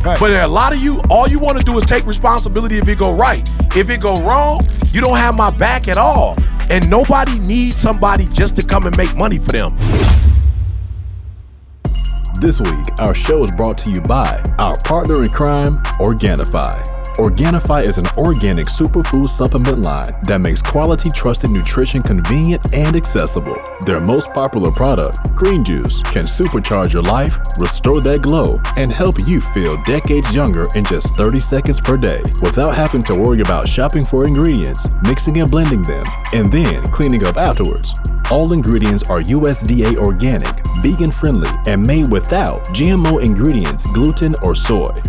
Right. But there are a lot of you, all you want to do is take responsibility if it go right. If it go wrong, you don't have my back at all. And nobody needs somebody just to come and make money for them. This week, our show is brought to you by our partner in crime, Organifi. Organifi is an organic superfood supplement line that makes quality, trusted nutrition convenient and accessible. Their most popular product, green juice, can supercharge your life, restore that glow, and help you feel decades younger in just 30 seconds per day without having to worry about shopping for ingredients, mixing and blending them, and then cleaning up afterwards. All ingredients are USDA organic, vegan-friendly, and made without GMO ingredients, gluten, or soy.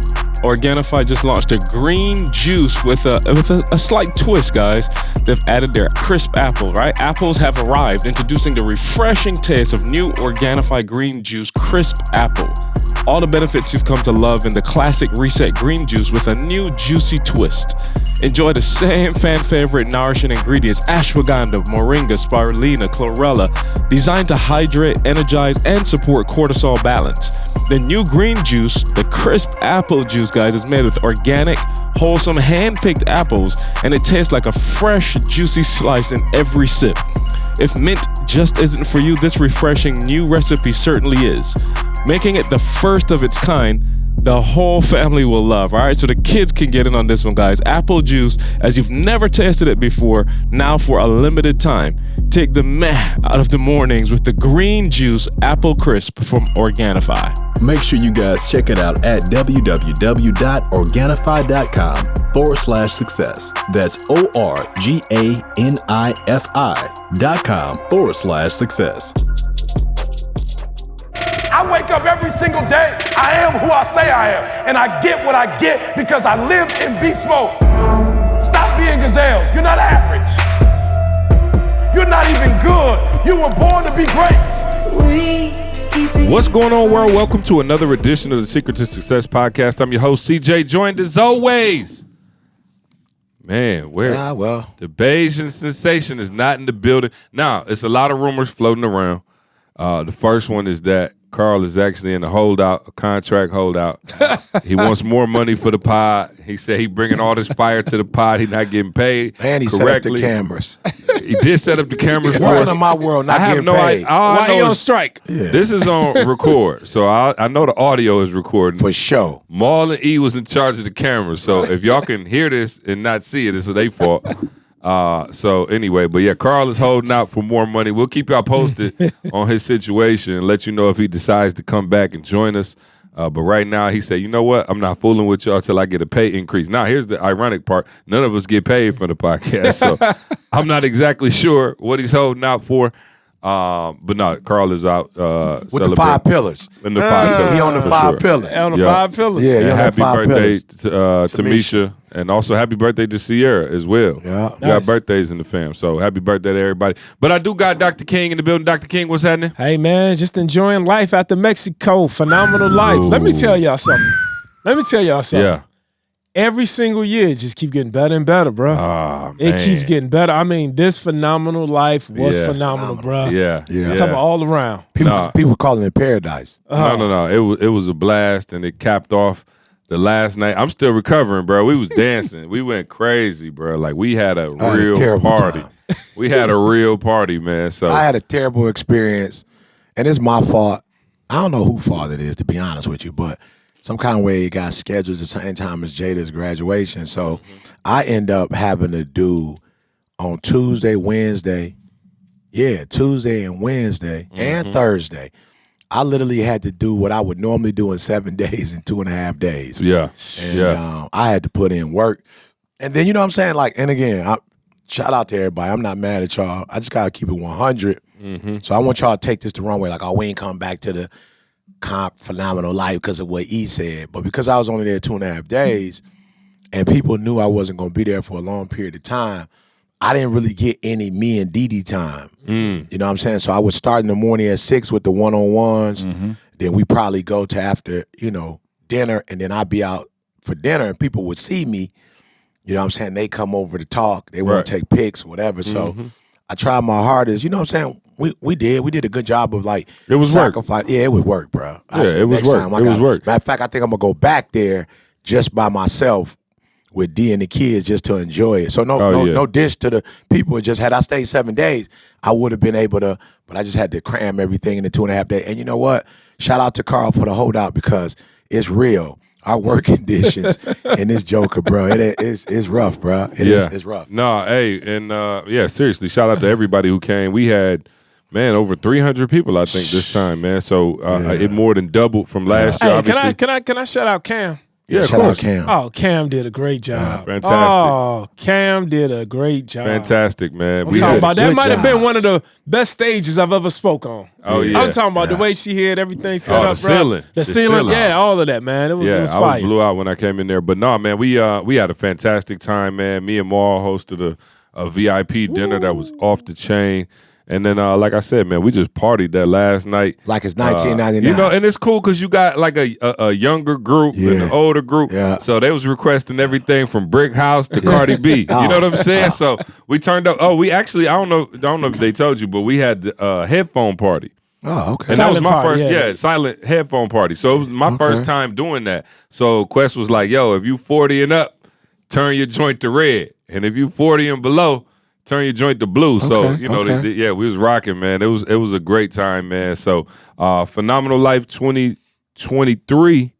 Organifi just launched a green juice with a slight twist, guys. They've added their crisp apple, right? Apples have arrived, introducing the refreshing taste of new Organifi green juice crisp apple. All the benefits you've come to love in the classic reset green juice with a new juicy twist. Enjoy the same fan favorite nourishing ingredients, ashwagandha, moringa, spirulina, chlorella, designed to hydrate, energize, and support cortisol balance. The new green juice, the crisp apple juice, guys, is made with organic, wholesome, hand-picked apples, and it tastes like a fresh, juicy slice in every sip. If mint just isn't for you, this refreshing new recipe certainly is, making it the first of its kind the whole family will love. All right, so the kids can get in on this one, guys. Apple juice, as you've never tasted it before, now for a limited time. Take the meh out of the mornings with the green juice apple crisp from Organifi. Make sure you guys check it out at www.organifi.com/success. That's ORGANIFI.com/success. I wake up every single day. I am who I say I am. And I get what I get because I live in beast mode. Stop being gazelles. You're not average. You're not even good. You were born to be great. What's going on, world? Welcome to another edition of the Secret to Success podcast. I'm your host, CJ, joined as always. Man, the Bayesian sensation is not in the building. Now, it's a lot of rumors floating around. The first one is that Carl is actually in a contract holdout. He wants more money for the pod. He said he bringing all this fire to the pod. He not getting paid And he correctly. set up the cameras. He did set up the cameras for us. Welcome to my world, not getting paid. Why he on strike? Yeah. This is on record, so I know the audio is recording. For sure. Maul and E was in charge of the cameras, so if y'all can hear this and not see it, it's their fault. So anyway, but yeah, Carl is holding out for more money. We'll keep y'all posted on his situation and let you know if he decides to come back and join us. But right now he said, you know what? I'm not fooling with y'all till I get a pay increase. Now, here's the ironic part. None of us get paid for the podcast, so I'm not exactly sure what he's holding out for. But no, Carl is out with the 5 pillars. In the 5 pillars. He on the 5 pillars. On the 5 pillars. Yeah, And happy birthday pillars. to Misha. And also happy birthday to Sierra as well. Yeah. We got birthdays in the fam. So happy birthday to everybody. But I do got Dr. King in the building. Dr. King, what's happening? Hey, man, just enjoying life after Mexico. Phenomenal life. Let me tell y'all something. Yeah. Every single year, it just keep getting better and better, bro. It keeps getting better. I mean, this phenomenal life was phenomenal, bro. Yeah. I'm talking about all around. People calling it paradise. No. It was a blast, and it capped off the last night. I'm still recovering, bro. We was dancing. We went crazy, bro. Like, we had a real party. We had a real party, man. So I had a terrible experience, and it's my fault. I don't know whose fault it is, to be honest with you, but some kind of way it got scheduled at the same time as Jada's graduation. So I end up having to do on Tuesday and Wednesday, and Thursday. I literally had to do what I would normally do in 7 days in 2.5 days. Yeah. And I had to put in work. And then, you know what I'm saying? Like, and again, shout out to everybody. I'm not mad at y'all. I just got to keep it 100. So I want y'all to take this the wrong way. Like, we ain't come back to the phenomenal life because of what E said. But because I was only there 2.5 days and people knew I wasn't going to be there for a long period of time, I didn't really get any me and Dee time. You know what I'm saying? So I would start in the morning at 6 with the one-on-ones. Then we probably go to after, dinner, and then I'd be out for dinner and people would see me. You know what I'm saying? They come over to talk. They want to take pics, whatever. So I tried my hardest. You know what I'm saying? We did a good job of like It was work. sacrifice. Yeah, it was work, bro. It was work. It was work. Matter of fact, I think I'm gonna go back there just by myself with D and the kids just to enjoy it. So no dish to the people. Just had I stayed 7 days, I would have been able to, but I just had to cram everything in the 2.5 days. And you know what? Shout out to Carl for the holdout because it's real. Our work conditions in this Joker, bro. It's rough, bro. It's rough. No, hey, and seriously, shout out to everybody who came. We had, man, over 300 people, I think, this time, man. So it more than doubled from last year. Hey, Obviously. can I shout out Cam? Yeah, shout out Cam. Oh, Cam did a great job. Fantastic. Oh, Cam did a great job. Fantastic, man. I'm talking about that good might have job. been one of the best stages I've ever spoke on. Oh, yeah. I'm talking about the way she had everything set the up, ceiling. bro. The The ceiling, ceiling. yeah, all of that, man. It was I fire. was blew out when I came in there. But no, man, we had a fantastic time, man. Me and Maul hosted a VIP dinner that was off the chain. And then, like I said, man, we just partied that last night. Like it's 1999. You know, and it's cool because you got like a younger group and an older group. Yeah. So they was requesting everything from Brick House to Cardi B. You know what I'm saying? So we turned up. Oh, we actually, I don't know if they told you, but we had the headphone party. Oh, okay. And that was Silent my party, first, yeah. silent headphone party. So it was my first time doing that. So Quest was like, yo, if you 40 and up, turn your joint to red. And if you 40 and below, turn your joint to blue. So, you know, we was rocking, man. It was a great time, man. So, Phenomenal Life 2023,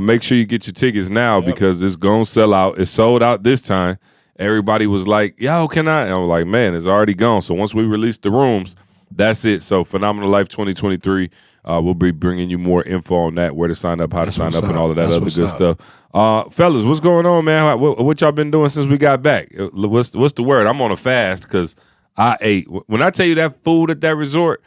make sure you get your tickets now because it's going to sell out. It's sold out this time. Everybody was like, yo, can I? And I was like, man, it's already gone. So once we release the rooms, that's it. So Phenomenal Life 2023, we'll be bringing you more info on that, where to sign up, how to sign up, and all of that other good stuff. Fellas, what's going on, man? What y'all been doing since we got back? What's the word? I'm on a fast because I ate. When I tell you that food at that resort,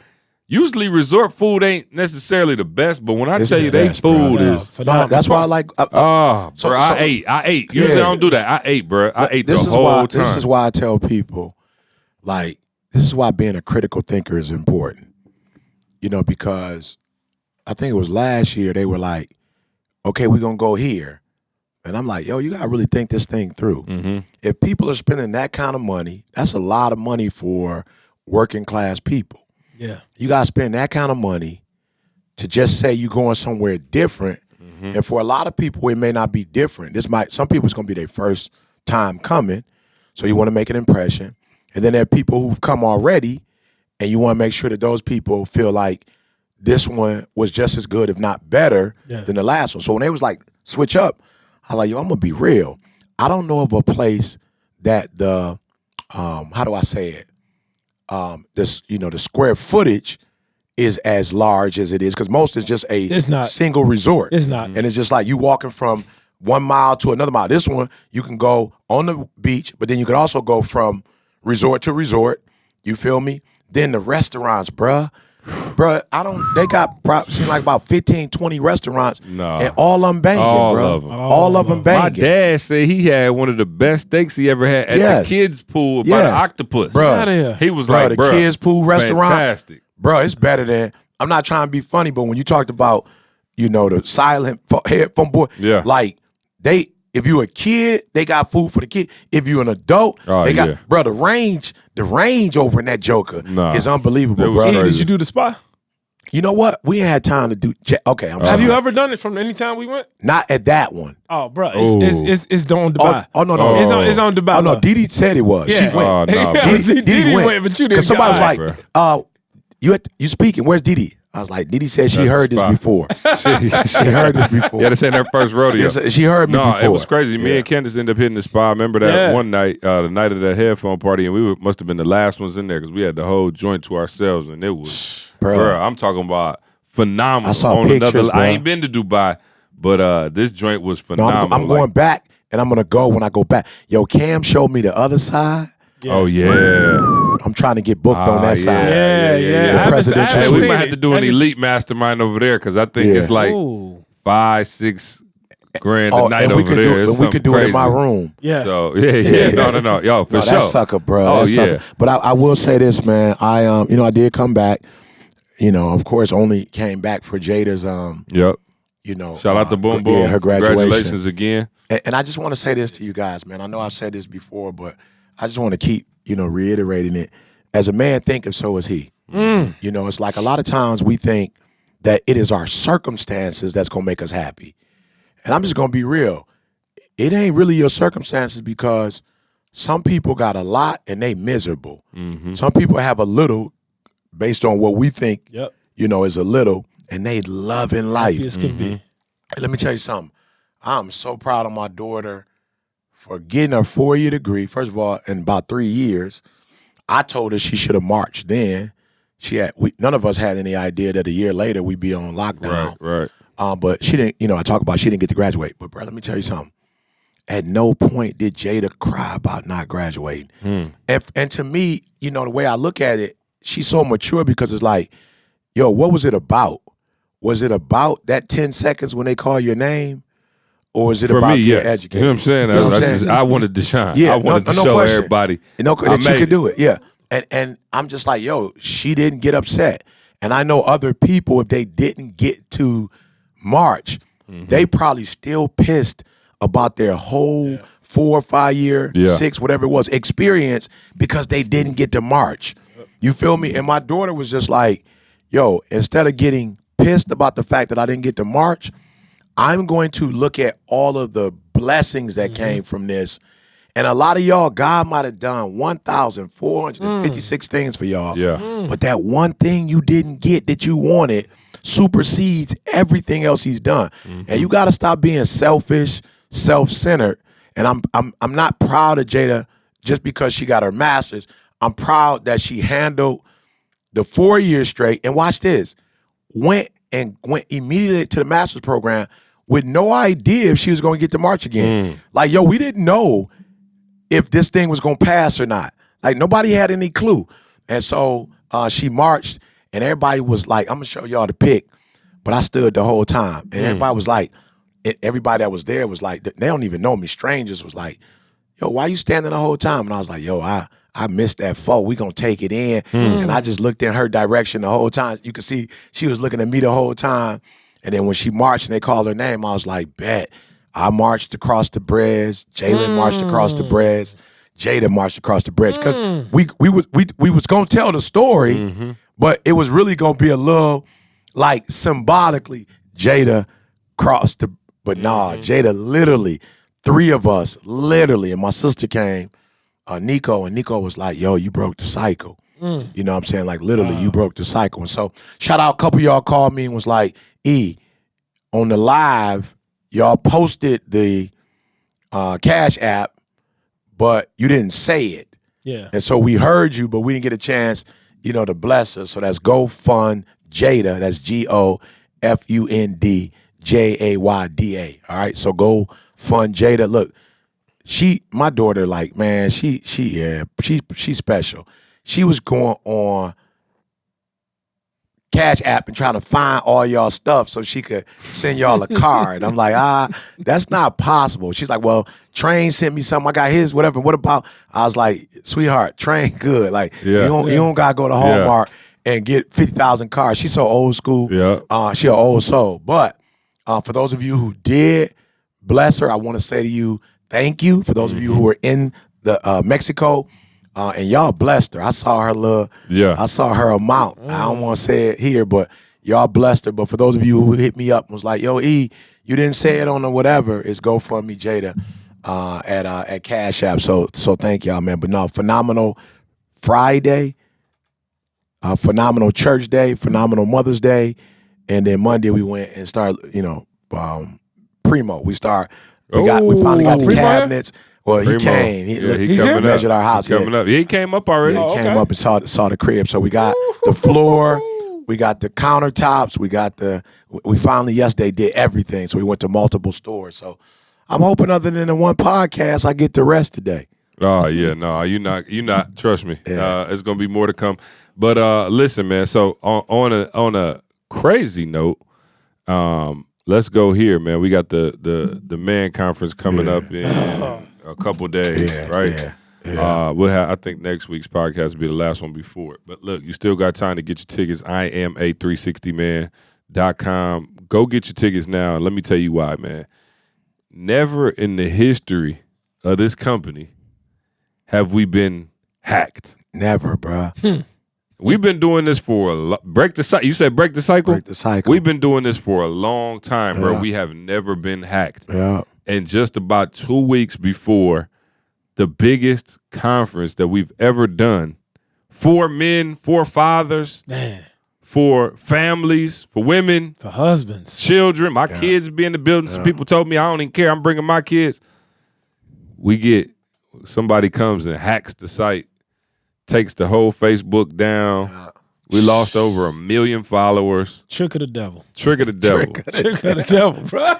usually resort food ain't necessarily the best, but when I tell you they food is phenomenal. That's why I like. bro, I ate. Usually I don't do that. I ate, bro. I ate the whole time. This is why I tell people, like, this is why being a critical thinker is important. You know, because I think it was last year they were like, okay, we're going to go here. And I'm like, yo, you got to really think this thing through. Mm-hmm. If people are spending that kind of money, that's a lot of money for working class people. Yeah. You got to spend that kind of money to just say you're going somewhere different. Mm-hmm. And for a lot of people, it may not be different. Some people it's going to be their first time coming. So you want to make an impression. And then there are people who've come already, and you want to make sure that those people feel like this one was just as good, if not better, than the last one. So when they was like, switch up, I was like, yo, I'm going to be real. I don't know of a place that the, how do I say it? The square footage is as large as it is, because most is just It's not. single resort. It's not. And it's just like you walking from 1 mile to another mile. This one, you can go on the beach, but then you can also go from resort to resort. You feel me? Then the restaurants, bruh, they got seem like about 15, 20 restaurants. No. And all of them banging, All bro. of 'em. All of them My banging. dad said he had one of the best steaks he ever had at Yes. the kids' pool by the Yes. octopus. Bruh. Outta here. He was Bro, like, the bruh, kids' pool restaurant. fantastic. Bro, it's better than, I'm not trying to be funny, but when you talked about, the silent headphone boy, Yeah. like if you a kid, they got food for the kid. If you an adult, they got, yeah. bro, the range over in that Joker Nah. is unbelievable, It was bro. crazy. Did you do the spa? You know what? We ain't had time to do, okay, I'm sorry. Have you ever done it from any time we went? Not at that one. Oh, bro, it's on Dubai. Oh, no. Oh. It's on Dubai. Oh, no, Didi said it was. Yeah. She went. Oh, nah, bro. Didi went, but you didn't. Because somebody was go. like, Alright, you speaking, where's Didi? I was like, Didi said she That's heard this spot. before. she heard this before. Yeah, this ain't her first rodeo. She heard me No, before. it was crazy. Me and Candace ended up hitting the spot. I remember that one night, the night of that headphone party, and we must have been the last ones in there because we had the whole joint to ourselves, and it was, bro, I'm talking about phenomenal. I saw On pictures, another, I bro. ain't been to Dubai, but this joint was No, phenomenal. I'm going back, and I'm going to go when I go back. Yo, Cam showed me the other side. Oh, yeah. I'm trying to get booked on that side. Yeah. The presidential Hey, suite. we might have to do an elite mastermind over there because I think it's like Ooh. $5-6 grand a night and we over could there. do, It's and we could do something it in my crazy. room. Yeah. So no, yo, for No, sure. that sucker, bro. Oh, That yeah. sucker. But I will say this, man. I did come back. Of course, only came back for Jada's. Yep. Shout out to Boom Boom. Yeah, her graduation. Congratulations again. And I just want to say this to you guys, man. I know I've said this before, but I just want to keep, reiterating it. as a man thinketh, so is he. You know, it's like a lot of times we think that it is our circumstances that's going to make us happy. And I'm just going to be real. It ain't really your circumstances, because some people got a lot and they miserable. Some people have a little based on what we think, you know, is a little, and they loving life. Happy as can be. Hey, let me tell you something. I'm so proud of my daughter for getting her 4-year degree. First of all, in about 3 years, I told her she should have marched then. None of us had any idea that a year later we'd be on lockdown. Right. But she didn't, you know, she didn't get to graduate. But bro, let me tell you something. At no point did Jada cry about not graduating. And to me, you know, the way I look at it, she's so mature, because it's like, yo, what was it about? Was it about that 10 seconds when they call your name? Or is it For about me, getting yes. educated? You know what I'm saying? You know what I'm saying? I wanted to shine. Yeah, I wanted to no show question. everybody that you made could do it. Yeah. And I'm just like, yo, she didn't get upset. And I know other people, if they didn't get to March, they probably still pissed about their whole 4 or 5 year, 6, whatever it was, experience, because they didn't get to March. You feel me? And my daughter was just like, yo, instead of getting pissed about the fact that I didn't get to March, I'm going to look at all of the blessings that came from this. And a lot of y'all, God might have done 1,456 things for y'all. Yeah. But that one thing you didn't get that you wanted supersedes everything else he's done. And you got to stop being selfish, self-centered. And I'm not proud of Jada just because she got her master's. I'm proud that she handled the 4 years straight. And watch this. Went immediately to the master's program with no idea if she was going to get to March again. Like, yo, we didn't know if this thing was going to pass or not. Like, nobody had any clue. And so she marched, and everybody was like, I'm going to show y'all the pic. But I stood the whole time. And everybody was like, everybody that was there was like, they don't even know me. Strangers was like, yo, why you standing the whole time? And I was like, yo, I missed that foe. We gonna take it in. And I just looked in her direction the whole time. You could see she was looking at me the whole time. And then when she marched and they called her name, I was like, bet. I marched across the bridge. Jalen marched across the bridge. Jada marched across the bridge. Because we was gonna tell the story, but it was really gonna be a little like symbolically Jada crossed the, but nah, Jada literally, 3 of us, literally, and my sister came, Nico, and Nico was like, yo, you broke the cycle. You know what I'm saying? Like, literally, you broke the cycle. And so, shout out, a couple of y'all called me and was like, E, on the live, y'all posted the Cash App, but you didn't say it. Yeah. And so we heard you, but we didn't get a chance, you know, to bless her. So that's GoFund Jada. That's GoFundJayda. All right. So go fund Jada. Look, my daughter, like, man, she's special. She was going on Cash App and trying to find all y'all stuff so she could send y'all a card. I'm like, that's not possible. She's like, well, Train sent me something. I got his, whatever. What about? I was like, sweetheart, Train good. Like, you don't gotta go to Hallmark and get 50,000 cards. She's so old school. Yeah. She an old soul. But for those of you who did bless her, I want to say to you, thank you. For those of you who were in the Mexico, and y'all blessed her. I saw her I saw her amount. I don't want to say it here, but y'all blessed her. But for those of you who hit me up and was like, yo, E, you didn't say it on the whatever, it's GoFundMe Jada at Cash App. So thank y'all, man. But no, phenomenal Friday, phenomenal church day, phenomenal Mother's Day. And then Monday we went and started, Primo. We finally got the cabinets. Well, he came. He measured our house. He's coming up. He came up already. Yeah, he came up and saw the crib. So we got the floor, we got the countertops, we finally yesterday did everything. So we went to multiple stores. So I'm hoping other than the one podcast, I get to rest today. Oh yeah, no, you not. Trust me. Yeah. It's gonna be more to come. But listen, man. So on a crazy note, let's go here, man. We got the man conference coming up in a couple days, right? Yeah. We'll have. I think next week's podcast will be the last one before it. But look, you still got time to get your tickets. IamA360man.com. Go get your tickets now. And let me tell you why, man. Never in the history of this company have we been hacked. Never, bruh. We've been doing this for break the cycle. You said break the cycle? Break the cycle. We've been doing this for a long time, bro. Yeah. We have never been hacked. Yeah. And just about 2 weeks before the biggest conference that we've ever done for men, for fathers, Man, for families, for women, for husbands. children. My kids be in the building. Some people told me I don't even care. I'm bringing my kids. We get somebody comes and hacks the site, takes the whole Facebook down. We lost over 1 million followers. Trick of the devil. Trick of the devil. Trick of the devil, bro.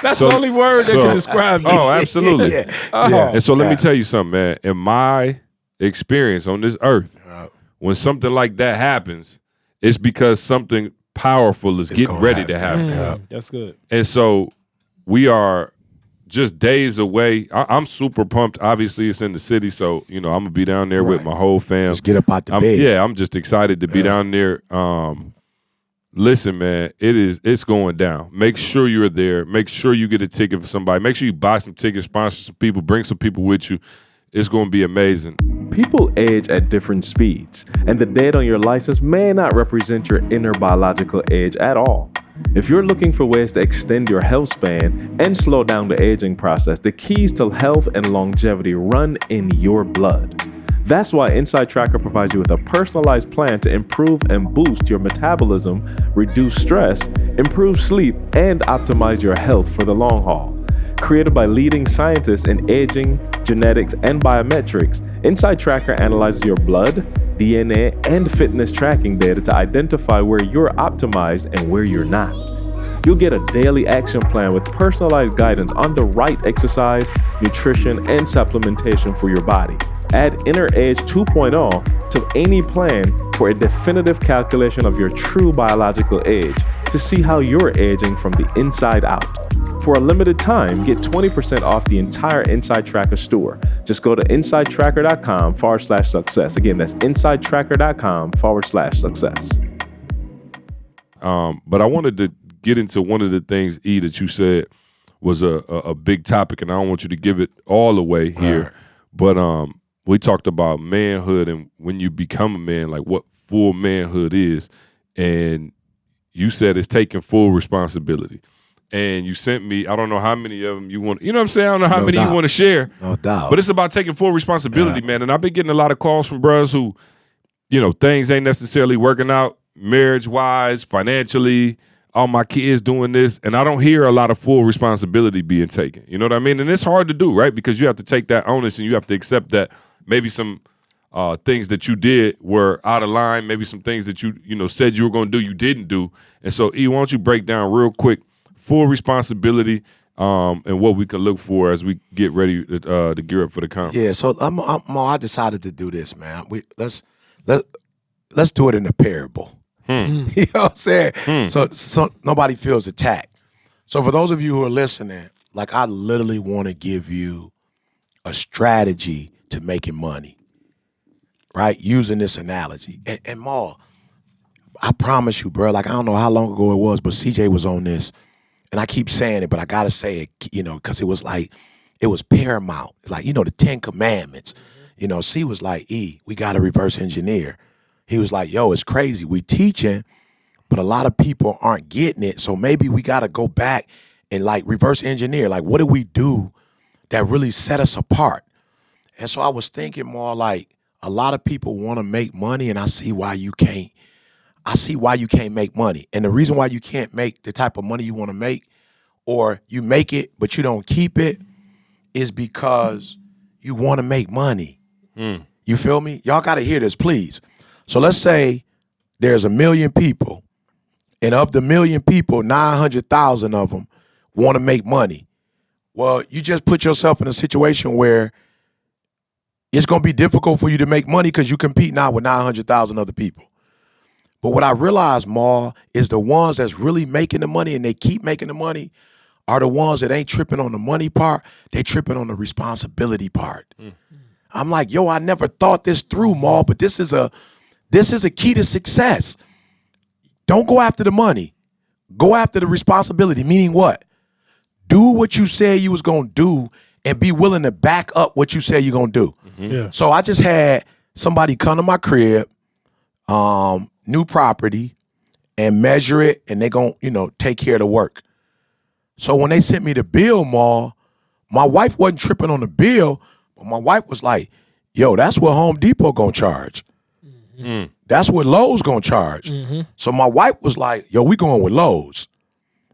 That's So- the only word that can describe you. Oh, absolutely. Yeah. And so let me tell you something, man. In my experience on this earth, when something like that happens, it's because something powerful is getting gonna ready to happen. That's good. And so we are just days away. I'm super pumped. Obviously, it's in the city, so I'm gonna be down there with my whole fam. Just get up out the bed. Yeah, I'm just excited to be down there. Listen, man, it's going down. Make sure you're there. Make sure you get a ticket for somebody. Make sure you buy some tickets, sponsor some people, bring some people with you. It's going to be amazing. People age at different speeds, and the date on your license may not represent your inner biological age at all. If you're looking for ways to extend your health span and slow down the aging process, the keys to health and longevity run in your blood. That's why Inside Tracker provides you with a personalized plan to improve and boost your metabolism, reduce stress, improve sleep, and optimize your health for the long haul. Created by leading scientists in aging, genetics, and biometrics, Inside Tracker analyzes your blood, DNA, and fitness tracking data to identify where you're optimized and where you're not. You'll get a daily action plan with personalized guidance on the right exercise, nutrition, and supplementation for your body. Add Inner Age 2.0 to any plan for a definitive calculation of your true biological age to see how you're aging from the inside out. For a limited time, get 20% off the entire Inside Tracker store. Just go to insidetracker.com/success. Again, that's insidetracker.com/success. But I wanted to get into one of the things, E, that you said was a big topic, and I don't want you to give it all away here. But we talked about manhood and when you become a man, like what full manhood is. And you said it's taking full responsibility. And you sent me, I don't know how many of them you want, you know what I'm saying? I don't know how many you want to share. No doubt. But it's about taking full responsibility, man. And I've been getting a lot of calls from bros who, things ain't necessarily working out marriage-wise, financially, all my kids doing this, and I don't hear a lot of full responsibility being taken. You know what I mean? And it's hard to do, right? Because you have to take that onus and you have to accept that maybe some things that you did were out of line, maybe some things that you said you were going to do, you didn't do. And so, E, why don't you break down real quick full responsibility and what we can look for as we get ready to gear up for the conference. Yeah, so I decided to do this, man. Let's do it in a parable. You know what I'm saying? So nobody feels attacked. So for those of you who are listening, like I literally want to give you a strategy to making money, right? Using this analogy. And Maul, I promise you, bro, like I don't know how long ago it was, but CJ was on this. And I keep saying it, but I got to say it, because it was paramount. Like, the 10 Commandments. C was like, E, we got to reverse engineer. He was like, yo, it's crazy. We teaching, but a lot of people aren't getting it. So maybe we got to go back and like reverse engineer. Like, what do we do that really set us apart? And so I was thinking more like a lot of people want to make money, and I see why you can't make money. And the reason why you can't make the type of money you want to make, or you make it but you don't keep it, is because you want to make money. You feel me? Y'all got to hear this, please. So let's say there's 1 million people, and of the 1 million people, 900,000 of them want to make money. Well, you just put yourself in a situation where it's going to be difficult for you to make money because you compete now with 900,000 other people. But what I realized, Ma, is the ones that's really making the money and they keep making the money are the ones that ain't tripping on the money part. They tripping on the responsibility part. I'm like, yo, I never thought this through, Ma, but this is a key to success. Don't go after the money. Go after the responsibility, meaning what? Do what you said you was going to do and be willing to back up what you said you're going to do. Yeah. So I just had somebody come to my crib, new property, and measure it, and they gon' take care of the work. So when they sent me the bill, my wife wasn't tripping on the bill, but my wife was like, yo, that's what Home Depot gonna charge. Mm-hmm. That's what Lowe's gonna charge. Mm-hmm. So my wife was like, yo, we going with Lowe's.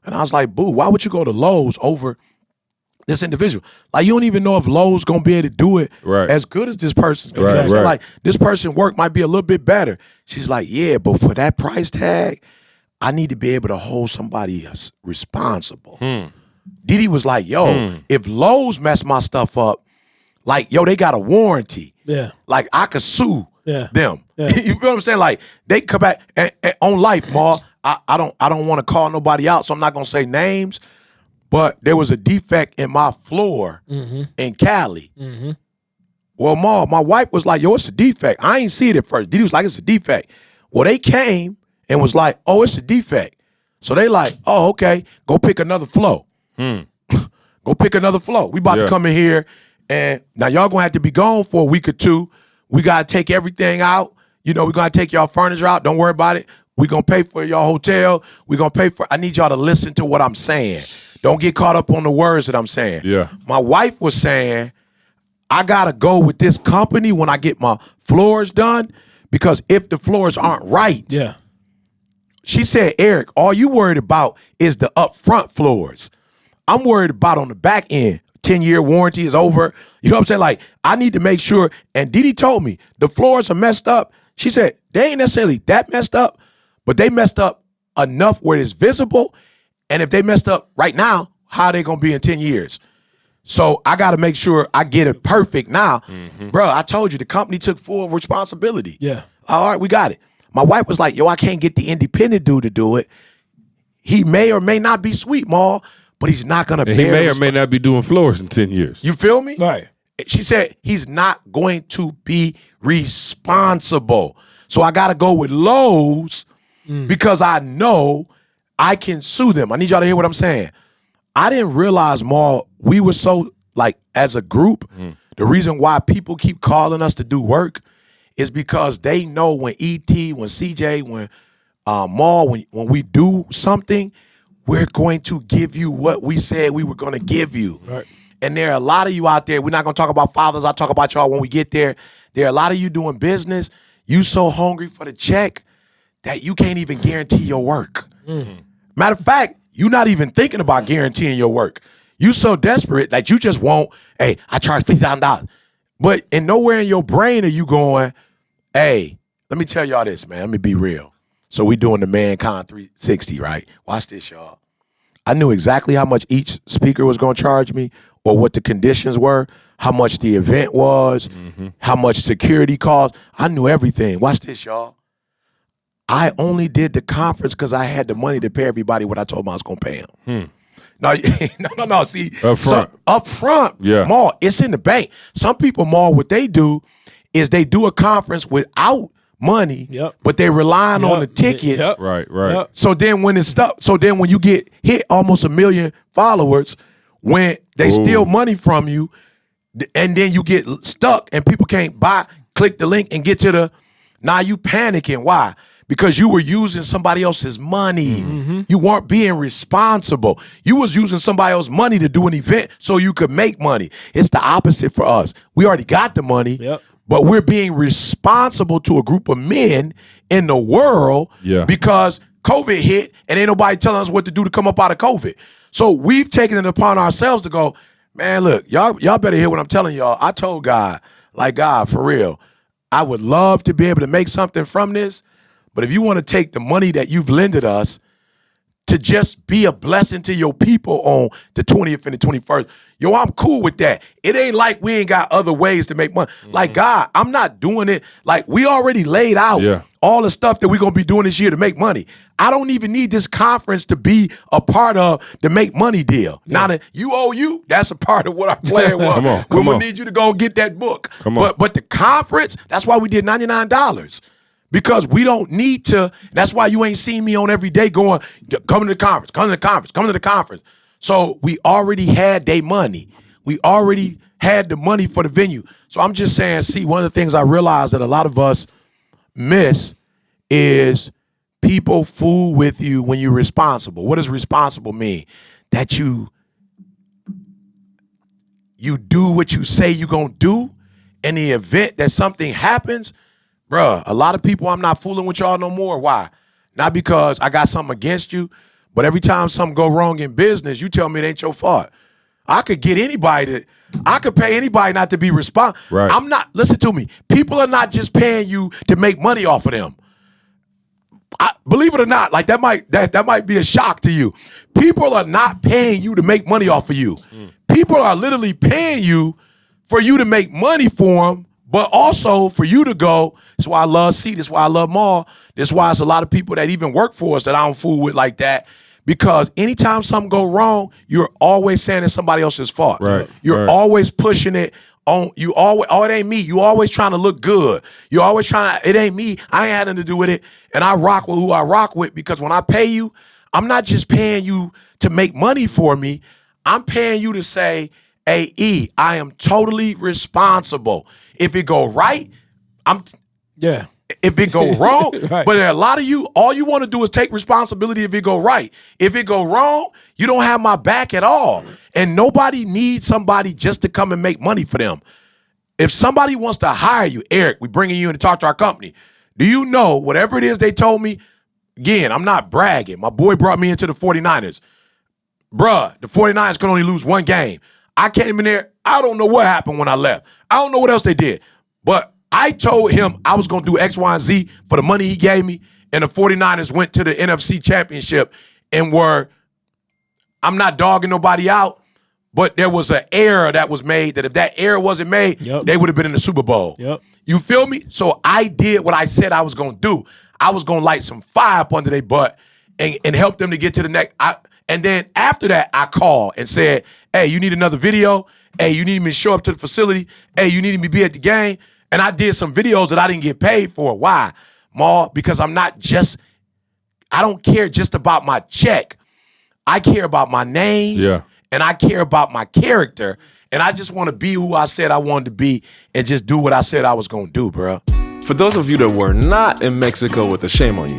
And I was like, boo, why would you go to Lowe's over this individual? Like, you don't even know if Lowe's gonna be able to do it as good as this person's gonna do. So like, this person's work might be a little bit better. She's like, yeah, but for that price tag, I need to be able to hold somebody responsible. Didi was like, yo, if Lowe's mess my stuff up, like, yo, they got a warranty. Yeah. Like, I could sue them. Yeah. You feel what I'm saying? Like, they come back and on life, Ma. I don't want to call nobody out, so I'm not gonna say names. But there was a defect in my floor in Cali. Mm-hmm. Well, Ma, my wife was like, yo, it's a defect. I ain't see it at first. Didi was like, it's a defect. Well, they came and was like, oh, it's a defect. So they like, oh, okay, go pick another flow. Go pick another flow. We about to come in here, and now y'all gonna have to be gone for a week or two. We gotta take everything out. We're gonna take y'all furniture out. Don't worry about it. We gonna pay for y'all hotel. We gonna pay for. I need y'all to listen to what I'm saying. Don't get caught up on the words that I'm saying. Yeah. My wife was saying, I gotta go with this company when I get my floors done, because if the floors aren't right, she said, Eric, all you worried about is the upfront floors. I'm worried about on the back end. 10-year warranty is over. You know what I'm saying? Like, I need to make sure. And Didi told me the floors are messed up. She said they ain't necessarily that messed up, but they messed up enough where it's visible. And if they messed up right now, how are they gonna be in 10 years? So I got to make sure I get it perfect now. Bro, I told you the company took full responsibility. Yeah. All right, we got it. My wife was like, yo, I can't get the independent dude to do it. He may or may not be sweet, Ma, but he's not going to bear. He may or may not be doing floors in 10 years. You feel me? Right. She said he's not going to be responsible. So I got to go with Lowe's because I know I can sue them. I need y'all to hear what I'm saying. I didn't realize, Ma, we were so, like, as a group, the reason why people keep calling us to do work is because they know when ET, when CJ, when Ma, when we do something, we're going to give you what we said we were going to give you. Right. And there are a lot of you out there, we're not going to talk about fathers, I'll talk about y'all when we get there. There are a lot of you doing business, you so hungry for the check that you can't even guarantee your work. Matter of fact, you're not even thinking about guaranteeing your work. You so desperate that you just want, hey, I charge $50,000. But and nowhere in your brain are you going, hey, let me tell y'all this, man. Let me be real. So we doing the Mankind 360, right? Watch this, y'all. I knew exactly how much each speaker was going to charge me or what the conditions were, how much the event was, how much security cost. I knew everything. Watch this, y'all. I only did the conference because I had the money to pay everybody what I told them I was going to pay them. No. See, up front, yeah. Ma, it's in the bank. Some people, Ma, what they do is they do a conference without money, but they relying on the tickets. Right. So then when it's stuck, when you get hit almost 1 million followers, when they steal money from you, and then you get stuck and people can't click the link and get to the, now you panicking. Why? Because you were using somebody else's money. You weren't being responsible. You was using somebody else's money to do an event so you could make money. It's the opposite for us. We already got the money, but we're being responsible to a group of men in the world because COVID hit and ain't nobody telling us what to do to come up out of COVID. So we've taken it upon ourselves to go, man, look, y'all better hear what I'm telling y'all. I told God, like, God, for real, I would love to be able to make something from this. But if you want to take the money that you've lended us to just be a blessing to your people on the 20th and the 21st, yo, I'm cool with that. It ain't like we ain't got other ways to make money. Like, God, I'm not doing it. Like, we already laid out all the stuff that we're going to be doing this year to make money. I don't even need this conference to be a part of the make money deal. Now that you, that's a part of what our plan was. Come on. We need you to go and get that book. Come on. But the conference, that's why we did $99. Because we don't need to. That's why you ain't seen me on every day going, come to the conference, come to the conference, come to the conference. So we already had their money. We already had the money for the venue. So I'm just saying, see, one of the things I realized that a lot of us miss is people fool with you when you're responsible. What does responsible mean? That you do what you say you're going to do. In the event that something happens, bruh, a lot of people, I'm not fooling with y'all no more. Why? Not because I got something against you, but every time something go wrong in business, you tell me it ain't your fault. I could get anybody I could pay anybody not to be responsible. Right. I'm not, listen to me. People are not just paying you to make money off of them. Believe it or not, like that might be a shock to you. People are not paying you to make money off of you. People are literally paying you for you to make money for them, but also for you to go. That's why I love C. That's why I love Maul. That's why it's a lot of people that even work for us that I don't fool with like that. Because anytime something go wrong, you're always saying it's somebody else's fault. Right. You're always pushing it on. You always, oh, it ain't me. You always trying to look good. You always trying. It ain't me. I ain't had nothing to do with it. And I rock with who I rock with, because when I pay you, I'm not just paying you to make money for me. I'm paying you to say, hey, E, I am totally responsible. If it go right, Yeah. if it go wrong, Right. but there are a lot of you, all you want to do is take responsibility if it go right. If it go wrong, you don't have my back at all. And nobody needs somebody just to come and make money for them. If somebody wants to hire you, Eric, we bringing you in to talk to our company. Do you know whatever it is they told me? Again, I'm not bragging. My boy brought me into the 49ers. Bruh, the 49ers can only lose one game. I came in there. I don't know what happened when I left. I don't know what else they did. But I told him I was going to do X, Y, and Z for the money he gave me, and the 49ers went to the NFC Championship and I'm not dogging nobody out, but there was an error that was made that if that error wasn't made, they would have been in the Super Bowl. Yep. You feel me? So I did what I said I was going to do. I was going to light some fire up under their butt and help them to get to the next. And then after that, I called and said, hey, you need another video? Hey, you need me to show up to the facility? Hey, you need me to be at the game? And I did some videos that I didn't get paid for. Why, Maul? Because I don't care just about my check. I care about my name. Yeah. And I care about my character. And I just want to be who I said I wanted to be and just do what I said I was going to do, bro. For those of you that were not in Mexico with the shame on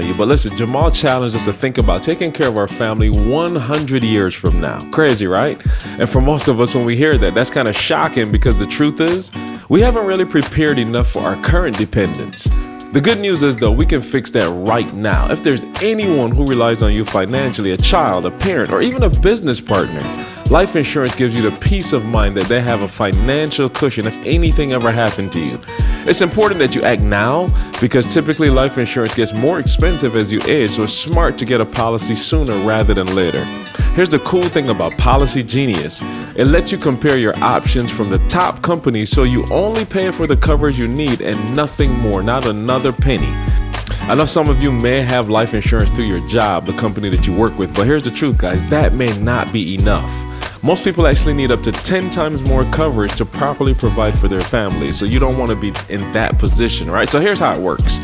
you. But listen, Jamal challenged us to think about taking care of our family 100 years from now. Crazy, right? And for most of us, when we hear that, that's kind of shocking, because the truth is, we haven't really prepared enough for our current dependents. The good news is, though, we can fix that right now. If there's anyone who relies on you financially, a child, a parent, or even a business partner, life insurance gives you the peace of mind that they have a financial cushion if anything ever happened to you. It's important that you act now, because typically life insurance gets more expensive as you age, so it's smart to get a policy sooner rather than later. Here's the cool thing about Policy Genius. It lets you compare your options from the top companies, so you only pay for the coverage you need and nothing more, not another penny. I know some of you may have life insurance through your job, the company that you work with, but here's the truth, guys, that may not be enough. Most people actually need up to 10 times more coverage to properly provide for their family, so you don't want to be in that position, right? So here's how it works.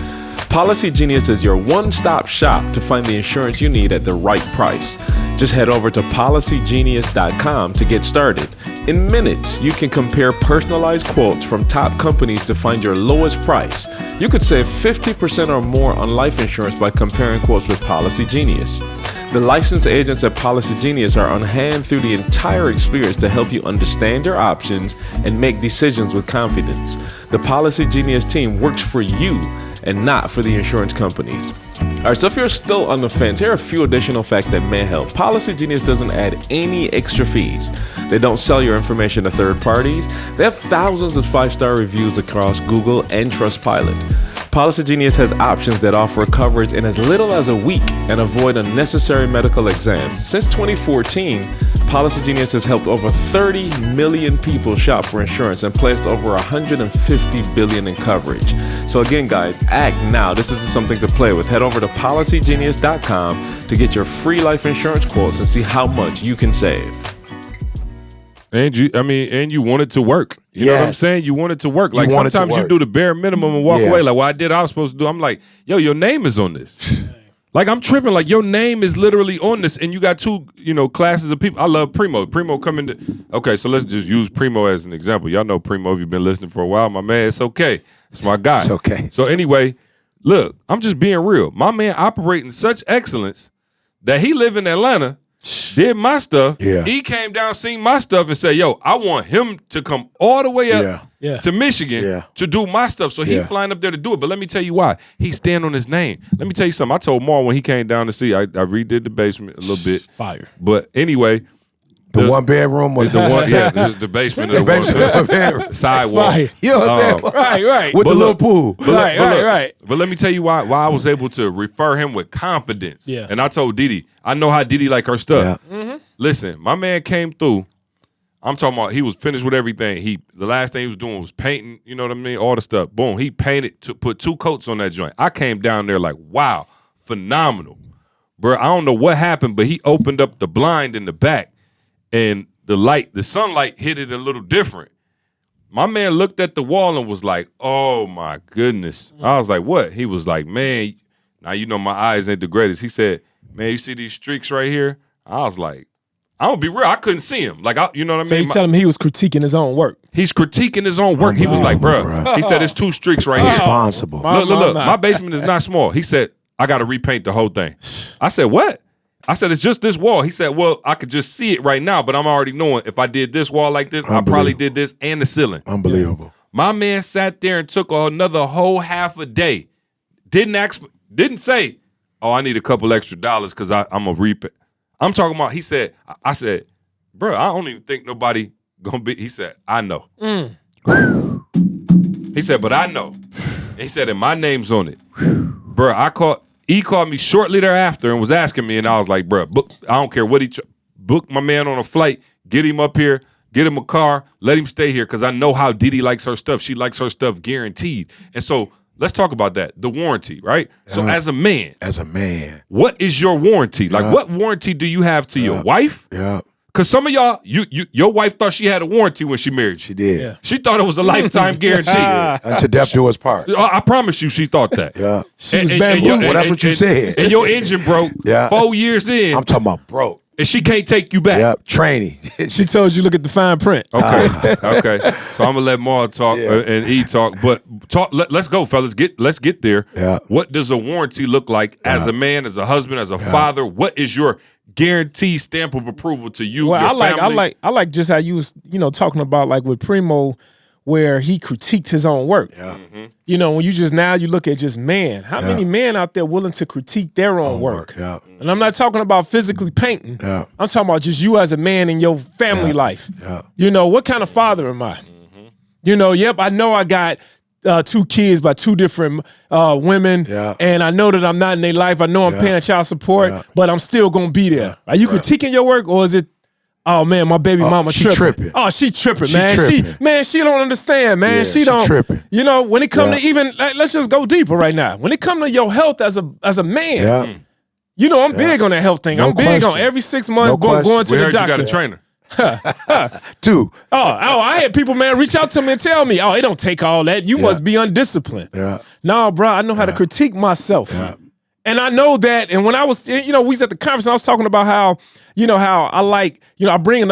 Policy Genius is your one-stop shop to find the insurance you need at the right price. Just head over to policygenius.com to get started. In minutes, you can compare personalized quotes from top companies to find your lowest price. You could save 50% or more on life insurance by comparing quotes with Policy Genius. The licensed agents at Policy Genius are on hand through the entire experience to help you understand your options and make decisions with confidence. The Policy Genius team works for you and not for the insurance companies. All right, so if you're still on the fence, here are a few additional facts that may help. Policy Genius doesn't add any extra fees. They don't sell your information to third parties. They have thousands of 5-star reviews across Google and Trustpilot. Policy Genius has options that offer coverage in as little as a week and avoid unnecessary medical exams. Since 2014, Policy Genius has helped over 30 million people shop for insurance and placed over $150 billion in coverage. So again, guys, act now. This isn't something to play with. Head over to policygenius.com to get your free life insurance quotes and see how much you can save. And you want it to work. You know what I'm saying? You want it to work. Like sometimes you do the bare minimum and walk away. Like, well, I did what I was supposed to do. I'm like, yo, your name is on this. Like, I'm tripping. Like, your name is literally on this, and you got two, classes of people. I love Primo. Primo coming to. Okay, so let's just use Primo as an example. Y'all know Primo if you've been listening for a while. My man, it's okay. It's my guy. It's okay. So anyway, look, I'm just being real. My man operating such excellence that he live in Atlanta, did my stuff. Yeah. He came down, seen my stuff, and said, yo, I want him to come all the way up to Michigan to do my stuff. So he flying up there to do it. But let me tell you why. He stand on his name. Let me tell you something. I told Mar when he came down to see, I redid the basement a little bit. Fire. But anyway. The one bedroom or the one, the basement of the one bedroom. Sidewalk. Right. You know what I'm saying? Right. With the little pool. Right. But let me tell you why I was able to refer him with confidence. Yeah. And I told Didi, I know how Didi like her stuff. Yeah. Mm-hmm. Listen, my man came through. I'm talking about he was finished with everything. The last thing he was doing was painting, you know what I mean? All the stuff. Boom. He painted, put 2 coats on that joint. I came down there like, wow, phenomenal. Bro, I don't know what happened, but he opened up the blind in the back and the sunlight hit it a little different. My man looked at the wall and was like, oh my goodness. I was like, what? He was like, man, now you know my eyes ain't the greatest. He said, man, you see these streaks right here? I was like, I'm gonna be real, I couldn't see him. Like, you know what I So mean? you tell him he was critiquing his own work. He's critiquing his own work. He was like, bro. He said, it's 2 streaks right here. Responsible. Look. My basement is not small. He said, I got to repaint the whole thing. I said, what? I said, it's just this wall. He said, well, I could just see it right now, but I'm already knowing if I did this wall like this, I probably did this and the ceiling. Unbelievable. My man sat there and took another whole half a day. Didn't say, oh, I need a couple extra dollars because I'm going to repaint. I'm talking about, I said, bro, I don't even think nobody going to be. He said, I know. He said, but I know. He said, and my name's on it. Bro, he called me shortly thereafter and was asking me, and I was like, bro, I don't care what book my man on a flight, get him up here, get him a car, let him stay here, because I know how Didi likes her stuff. She likes her stuff guaranteed. And so let's talk about that, the warranty, right? So as a man, what is your warranty? Like, what warranty do you have to your wife? Yeah. Because some of y'all, your wife thought she had a warranty when she married you. She did. Yeah. She thought it was a lifetime guarantee. Until death do us part. I promise you, she thought that. Yeah. She was bamboozled. Well, that's what you said. And your engine broke 4 years in. I'm talking about broke. And she can't take you back. Yep. Training. She told you look at the fine print. Okay. Okay. So I'm gonna let Mar talk and E talk. But let's go, fellas. Let's get there. Yeah. What does a warranty look like as a man, as a husband, as a father? What is your guarantee stamp of approval to you? Well, your family? I like just how you was, talking about like with Primo, where he critiqued his own work. Yeah. When you look at just man, how many men out there willing to critique their own work? Yeah. And I'm not talking about physically painting. Yeah. I'm talking about just you as a man in your family life. Yeah. What kind of father am I? Yep, I know I got 2 kids by 2 different women, and I know that I'm not in their life. I know I'm paying child support, but I'm still gonna be there. Are you critiquing your work, or is it, oh man, my baby mama tripping? Oh, she tripping, man. She don't understand, man. Yeah, she don't. Tripping. When it come to even, let's just go deeper right now. When it come to your health as a man, I'm big on that health thing. No I'm big question. on every 6 months No going to We the heard doctor. you got a trainer. 2. I had people, man, reach out to me and tell me, it don't take all that. You must be undisciplined. Yeah. No, bro, I know how to critique myself. Yeah. And I know that. And when I was, we was at the conference, I was talking about how I like, I bring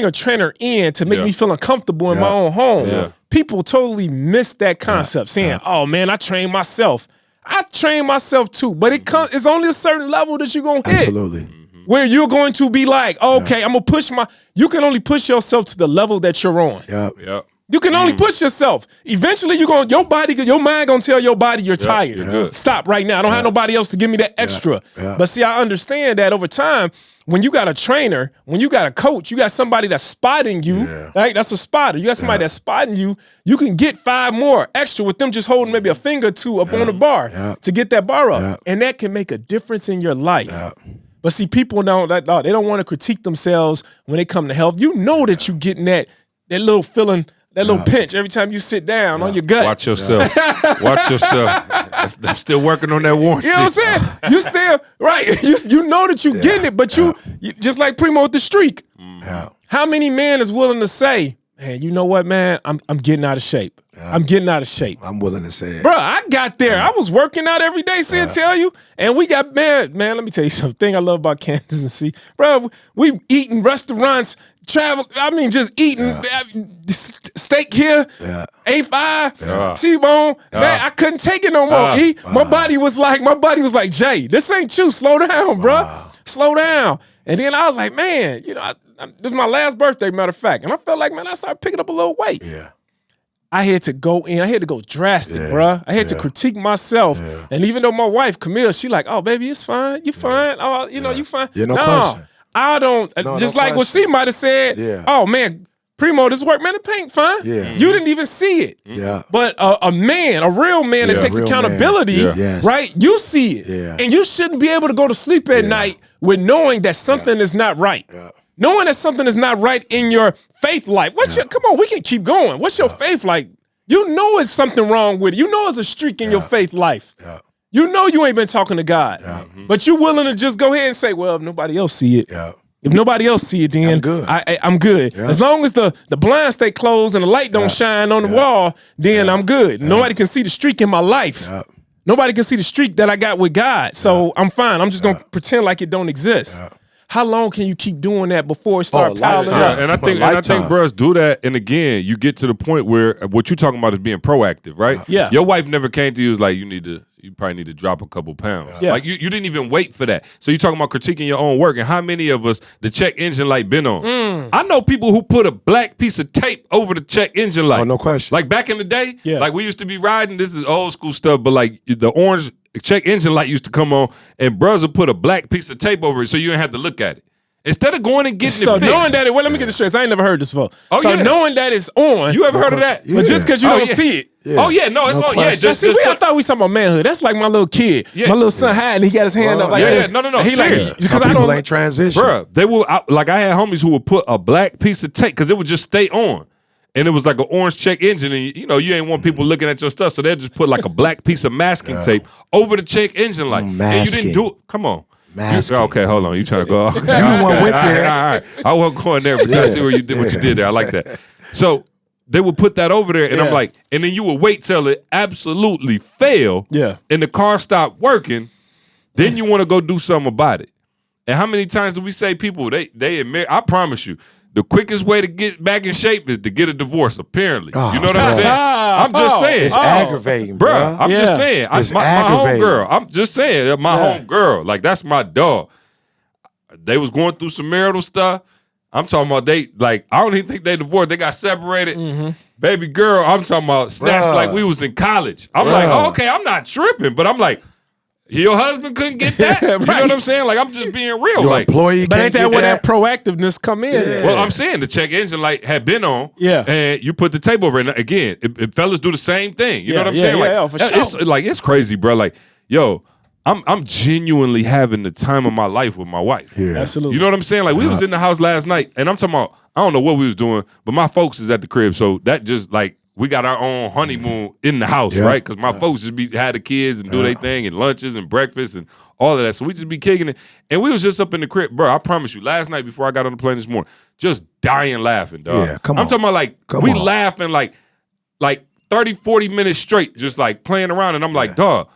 a trainer in to make me feel uncomfortable in my own home. Yeah. People totally miss that concept, saying, oh man, I train myself. I train myself too, but it's only a certain level that you're gonna hit. Absolutely. Where you're going to be like, okay, I'm gonna you can only push yourself to the level that you're on. Yep. You can only push yourself. Eventually, your mind gonna tell your body you're tired. you're good. Stop right now. I don't have nobody else to give me that extra. Yeah. But see, I understand that over time, when you got a trainer, when you got a coach, you got somebody that's spotting you. Right? That's a spotter. You got somebody that's spotting you. You can get 5 more extra with them just holding maybe a finger or 2 up on the bar to get that bar up, and that can make a difference in your life. But see, people they don't want to critique themselves when they come to health. You know that you're getting that little feeling, that little pinch every time you sit down on your gut. Watch yourself. Watch yourself. I'm still working on that warranty. You know what I'm saying? You still, right. You know that you're getting it, but you just like Primo with the streak. How many men is willing to say, man, you know what, man? I'm getting out of shape. I'm getting out of shape. I'm willing to say it. Bro, I got there. I was working out every day, see, tell you. And we got, man, let me tell you something I love about Kansas and see. Bro, we eating restaurants, travel, just eating steak here, A5, T-bone. Man, I couldn't take it no more, E. My body was like, Jay, this ain't you. Slow down, bro. Slow down. And then I was like, man, this was my last birthday, matter of fact. And I felt like, man, I started picking up a little weight. Yeah. I had to go in. I had to go drastic, bruh. I had to critique myself. Yeah. And even though my wife, Camille, she like, oh, baby, it's fine. You fine. Oh, you fine. Yeah, no question. I don't. Just like what C might have said, oh, man, Primo, this work, man, the paint fine. Yeah. You didn't even see it. Yeah. But a real man that takes accountability, right? You see it. Yeah. And you shouldn't be able to go to sleep at night with knowing that something is not right. Yeah. Knowing that something is not right in your faith life. Come on, we can keep going. What's your faith like? You know it's something wrong with it. You know it's a streak in your faith life. Yeah. You know you ain't been talking to God. Yeah. But you willing to just go ahead and say, well, if nobody else see it, if nobody else see it, then I'm good. Yeah. As long as the blinds stay closed and the light don't shine on the wall, then I'm good. Nobody can see the streak in my life. Yeah. Nobody can see the streak that I got with God. So I'm fine. I'm just going to pretend like it don't exist. Yeah. How long can you keep doing that before it start piling up? And I think bros do that. And again, you get to the point where what you're talking about is being proactive, right? Yeah. Your wife never came to you and was like, you probably need to drop a couple pounds. Yeah. Like you didn't even wait for that. So you're talking about critiquing your own work. And how many of us the check engine light been on? I know people who put a black piece of tape over the check engine light. Oh, no question. Like back in the day, like we used to be riding, this is old school stuff, but like the orange check engine light used to come on and bros would put a black piece of tape over it so you didn't have to look at it. Instead of going and getting it fixed. Knowing that let me get this straight. I ain't never heard this before. Knowing that it's on. You ever heard of that? But just because you don't see it. Yeah. Oh, yeah, no, it's on. Yeah, I thought we talking about manhood. That's like my little kid. Yeah. My little son hiding. He got his hand up like this. No. He like, because I don't ain't transition. Bruh, they will, I had homies who would put a black piece of tape because it would just stay on. And it was like an orange check engine. And, you ain't want people looking at your stuff. So they'll just put like a black piece of masking tape over the check engine light. And you didn't do it. Come on. Okay, hold on. You trying to go? You the one went there. All right. I wasn't going there, but I see what you did there. I like that. So they would put that over there, and I'm like, and then you would wait till it absolutely failed, and the car stopped working. Then you want to go do something about it. And how many times do we say people they admit? I promise you, the quickest way to get back in shape is to get a divorce. Apparently, you know what I'm saying? I'm just saying. It's aggravating, bro. I'm just saying. My home girl. I'm just saying. My home girl. Like that's my dog. They was going through some marital stuff. I'm talking about I don't even think they divorced. They got separated. Mm-hmm. Baby girl. I'm talking about snatched like we was in college. I'm like, okay, I'm not tripping, but I'm like. Your husband couldn't get that? You know what I'm saying? Like, I'm just being real. Your employee but ain't that where that proactiveness come in? Yeah. Well, I'm saying the check engine light had been on. Yeah. And you put the tape over it. And again, if fellas do the same thing. You know what I'm saying? Yeah, for sure. It's crazy, bro. Like, yo, I'm genuinely having the time of my life with my wife. Yeah. Absolutely. You know what I'm saying? Like, we was in the house last night, and I'm talking about, I don't know what we was doing, but my folks is at the crib. So that just, like, we got our own honeymoon in the house, right? Because my folks just had the kids and do their thing and lunches and breakfast and all of that. So we just be kicking it. And we was just up in the crib. Bro, I promise you, last night before I got on the plane this morning, just dying laughing, dog. Yeah, come on. I'm talking about we laughing like 30, 40 minutes straight, just like playing around. And I'm like, dog,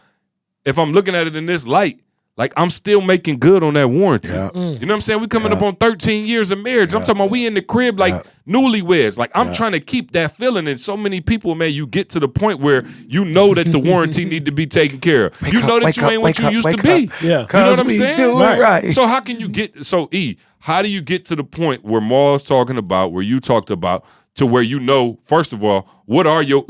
if I'm looking at it in this light, like I'm still making good on that warranty. Yeah. You know what I'm saying? We coming up on 13 years of marriage. I'm talking about we in the crib like newlyweds. Like I'm trying to keep that feeling. And so many people, man, you get to the point where you know that the warranty need to be taken care of. You know that you ain't what you used to be. Yeah. You know what I'm saying? Do it right. So how can you get how do you get to the point where Maul's talking about, where you talked about, to where you know, first of all, what are your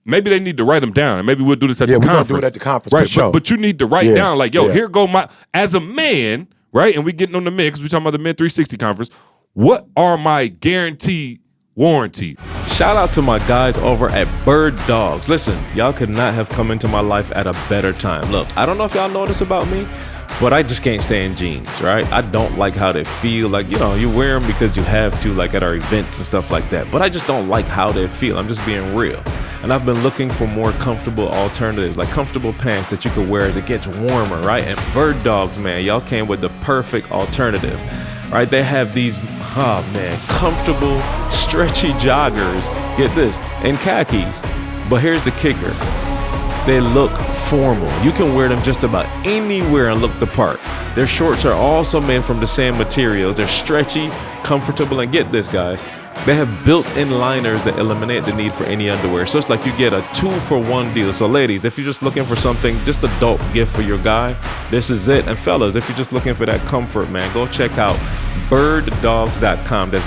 maybe they need to write them down, and maybe we'll do this at the conference. Yeah, we're going to do it at the conference, right? For sure. But you need to write down, like, yo, here go as a man, right? And we getting on the mix. We talking about the Men 360 conference. What are my guaranteed warranties? Shout out to my guys over at Bird Dogs. Listen, y'all could not have come into my life at a better time. Look, I don't know if y'all know this about me, but I just can't stand jeans, right? I don't like how they feel. Like, you wear them because you have to, like at our events and stuff like that. But I just don't like how they feel. I'm just being real. And I've been looking for more comfortable alternatives, like comfortable pants that you could wear as it gets warmer, right? And Bird Dogs, man, y'all came with the perfect alternative, right? They have these Oh man, comfortable, stretchy joggers. Get this, and khakis. But here's the kicker. They look formal. You can wear them just about anywhere and look the part. Their shorts are also made from the same materials. They're stretchy, comfortable, and get this, guys. They have built-in liners that eliminate the need for any underwear. So it's like you get a 2-for-1 deal. So ladies, if you're just looking for something, just adult gift for your guy, this is it. And fellas, if you're just looking for that comfort, man, go check out birddogs.com. That's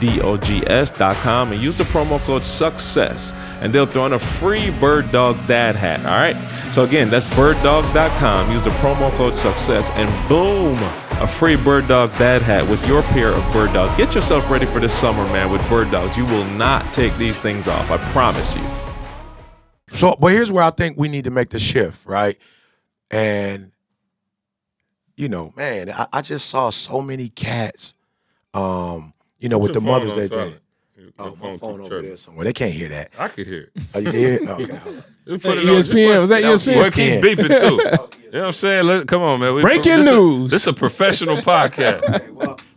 BIRDDOGS.com, and use the promo code SUCCESS, and they'll throw in a free Bird Dog Dad hat. All right. So again, that's birddogs.com. Use the promo code SUCCESS, and boom, a free Bird Dogs Dad hat with your pair of Bird Dogs. Get yourself ready for this summer, man, with Bird Dogs. You will not take these things off. I promise you. So, but here's where I think we need to make the shift, right? And, you know, man, I just saw so many cats, you know, with the Mother's Day thing. Your My phone over there somewhere. They can't hear that. I can hear it. Oh, you can hear it? Okay, hold on. ESPN. Was that ESPN? Boy, keep beeping too. You know what I'm saying? Come on, man. Breaking news. This is a professional podcast.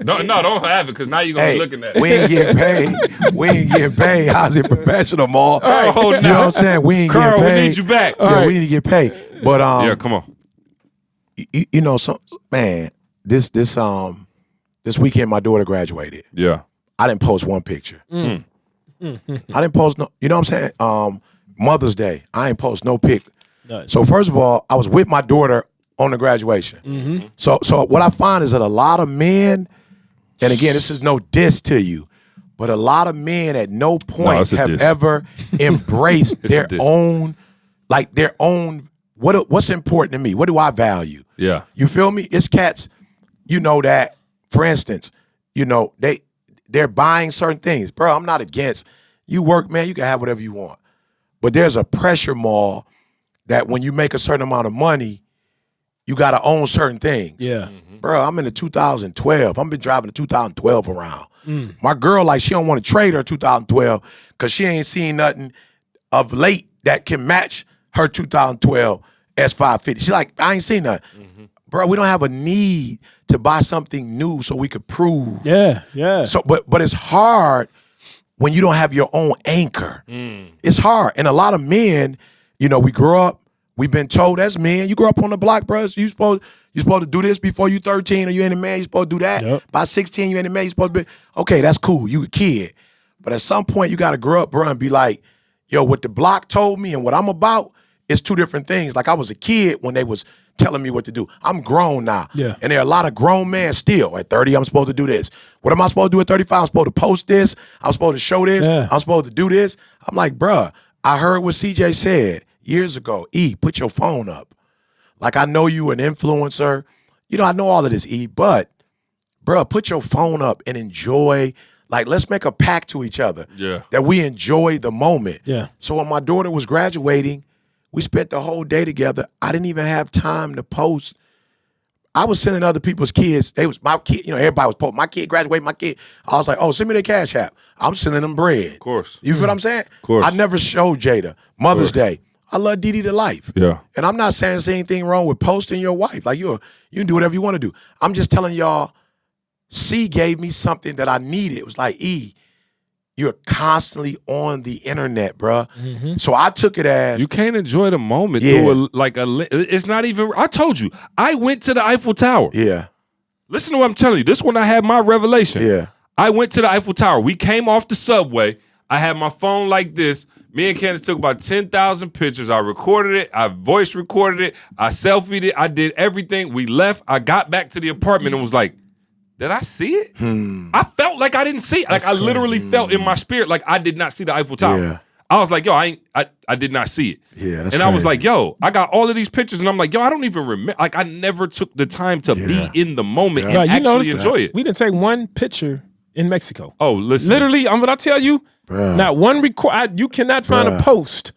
No, don't have it, because now you're going to be looking at it. We ain't getting paid. We ain't getting paid. How's it professional, Maul? Oh, you know what I'm saying? We ain't Carl, getting paid. we need you back. Yeah, we need to get paid. But yeah, come on. You know, man, this weekend my daughter graduated. Yeah. I didn't post one picture. I didn't post no. You know what I'm saying? Mother's Day, I ain't post no pic. Nice. So first of all, I was with my daughter on the graduation. Mm-hmm. So what I find is that a lot of men, and again, this is no diss to you, but a lot of men at no point have ever embraced their own, what's important to me? What do I value? Yeah. You feel me? It's cats, you know, that, for instance, you know, they're buying certain things. Bro, I'm not against, you work, man, you can have whatever you want. But there's a pressure, Maul, that when you make a certain amount of money, you got to own certain things. Yeah. Bro, I'm in the 2012. I've been driving the 2012 around. My girl, like, she don't want to trade her 2012 because she ain't seen nothing of late that can match her 2012 S550. She's like, I ain't seen nothing. Bro, we don't have a need to buy something new so we could prove. Yeah. So, but it's hard when you don't have your own anchor. It's hard. And a lot of men, you know, we grow up, we've been told as men, you grow up on the block, bro, you supposed to do this before you 13, or you ain't a man, you supposed to do that. Yep. By 16, you ain't a man, you supposed to be, okay, that's cool, you a kid. But at some point, you got to grow up, bro, and be like, yo, what the block told me and what I'm about is two different things. Like, I was a kid when they was telling me what to do. I'm grown now. Yeah. And there are a lot of grown men still. At 30, I'm supposed to do this. What am I supposed to do at 35? I'm supposed to post this. I'm supposed to show this. Yeah. I'm supposed to do this. I'm like, bruh, I heard what CJ said years ago. E, put your phone up. Like, I know you an influencer. You know, I know all of this, E, but, bruh, put your phone up and enjoy. Like, let's make a pact to each other. Yeah. That we enjoy the moment. Yeah. So when my daughter was graduating, we spent the whole day together. I didn't even have time to post. I was sending other people's kids. They was my kid, you know, everybody was posting. My kid graduated, my kid. I was like, oh, send me their Cash App. I'm sending them bread. Of course. You feel what I'm saying? Of course. I never showed Jada Mother's Day. I love Dee Dee to life. Yeah. And I'm not saying there's anything wrong with posting your wife. Like, you can do whatever you want to do. I'm just telling y'all, C gave me something that I needed. It was like, E, you're constantly on the internet, bruh. So I took it as You can't enjoy the moment Yeah. through it's not even, I told you, I went to the Eiffel Tower. yeah, Listen to what I'm telling you. This one I had my revelation. yeah. I went to the Eiffel Tower. We came off the subway. I had my phone like this. Me and Candace took about 10,000 pictures. I recorded it. I voice recorded it. I selfied it. I did everything. We left. I got back to the apartment and was like, did I see it? I felt like I didn't see it. Like, I literally felt in my spirit like I did not see the Eiffel Tower. Yeah. I was like, yo, I did not see it. Yeah, that's and I was crazy. like, yo, I got all of these pictures, and I'm like, yo, I don't even remember. Like, I never took the time to be in the moment Yeah, and you actually notice enjoy it. We didn't take one picture in Mexico. Oh, listen. Literally, I'm gonna tell you, Bruh. not one record. You cannot find a Bruh. post.